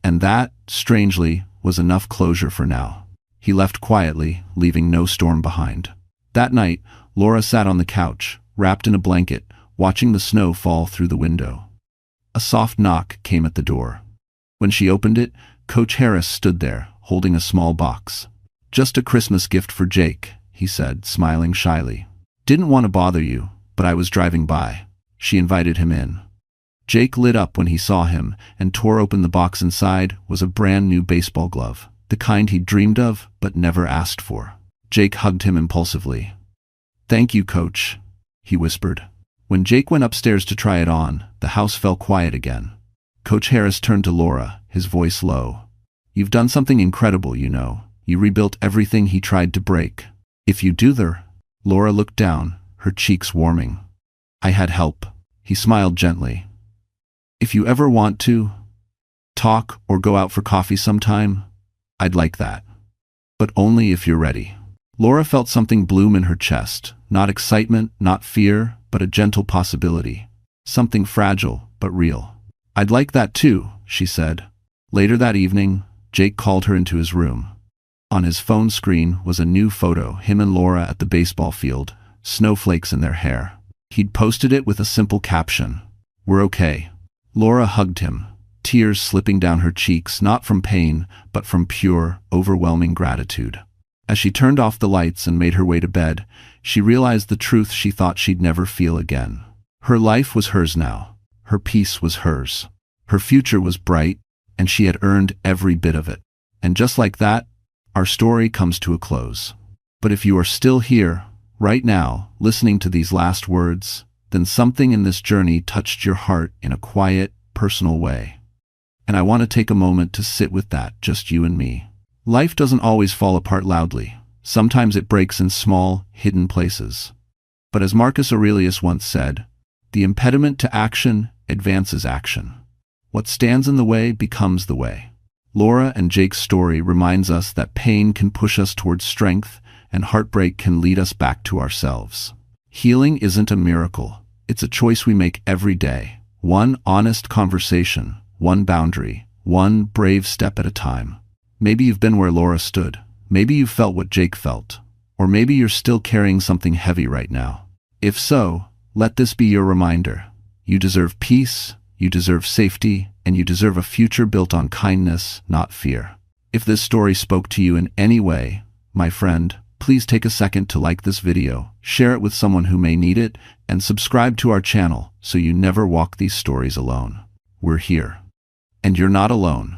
And that, strangely, was enough closure for now. He left quietly, leaving no storm behind. That night, Laura sat on the couch, wrapped in a blanket, watching the snow fall through the window. A soft knock came at the door. When she opened it, Coach Harris stood there, holding a small box. "Just a Christmas gift for Jake," he said, smiling shyly. "Didn't want to bother you, but I was driving by." She invited him in. Jake lit up when he saw him, and tore open the box. Inside was a brand new baseball glove, the kind he'd dreamed of but never asked for. Jake hugged him impulsively. "Thank you, Coach," he whispered. When Jake went upstairs to try it on, the house fell quiet again. Coach Harris turned to Laura, his voice low. "You've done something incredible, you know. You rebuilt everything he tried to break. If you do there..." Laura looked down, her cheeks warming. "I had help." He smiled gently. "If you ever want to talk or go out for coffee sometime, I'd like that. But only if you're ready." Laura felt something bloom in her chest, not excitement, not fear, but a gentle possibility. Something fragile, but real. "I'd like that too," she said. Later that evening, Jake called her into his room. On his phone screen was a new photo, him and Laura at the baseball field, snowflakes in their hair. He'd posted it with a simple caption, "We're okay." Laura hugged him, tears slipping down her cheeks, not from pain, but from pure, overwhelming gratitude. As she turned off the lights and made her way to bed, she realized the truth she thought she'd never feel again. Her life was hers now. Her peace was hers. Her future was bright, and she had earned every bit of it. And just like that, our story comes to a close. But if you are still here, right now, listening to these last words, then something in this journey touched your heart in a quiet, personal way. And I want to take a moment to sit with that, just you and me. Life doesn't always fall apart loudly. Sometimes it breaks in small, hidden places. But as Marcus Aurelius once said, the impediment to action advances action. What stands in the way becomes the way. Laura and Jake's story reminds us that pain can push us towards strength, and heartbreak can lead us back to ourselves. Healing isn't a miracle. It's a choice we make every day. One honest conversation, one boundary, one brave step at a time. Maybe you've been where Laura stood. Maybe you felt what Jake felt. Or maybe you're still carrying something heavy right now. If so, let this be your reminder. You deserve peace, you deserve safety, and you deserve a future built on kindness, not fear. If this story spoke to you in any way, my friend, please take a second to like this video, share it with someone who may need it, and subscribe to our channel so you never walk these stories alone. We're here. And you're not alone.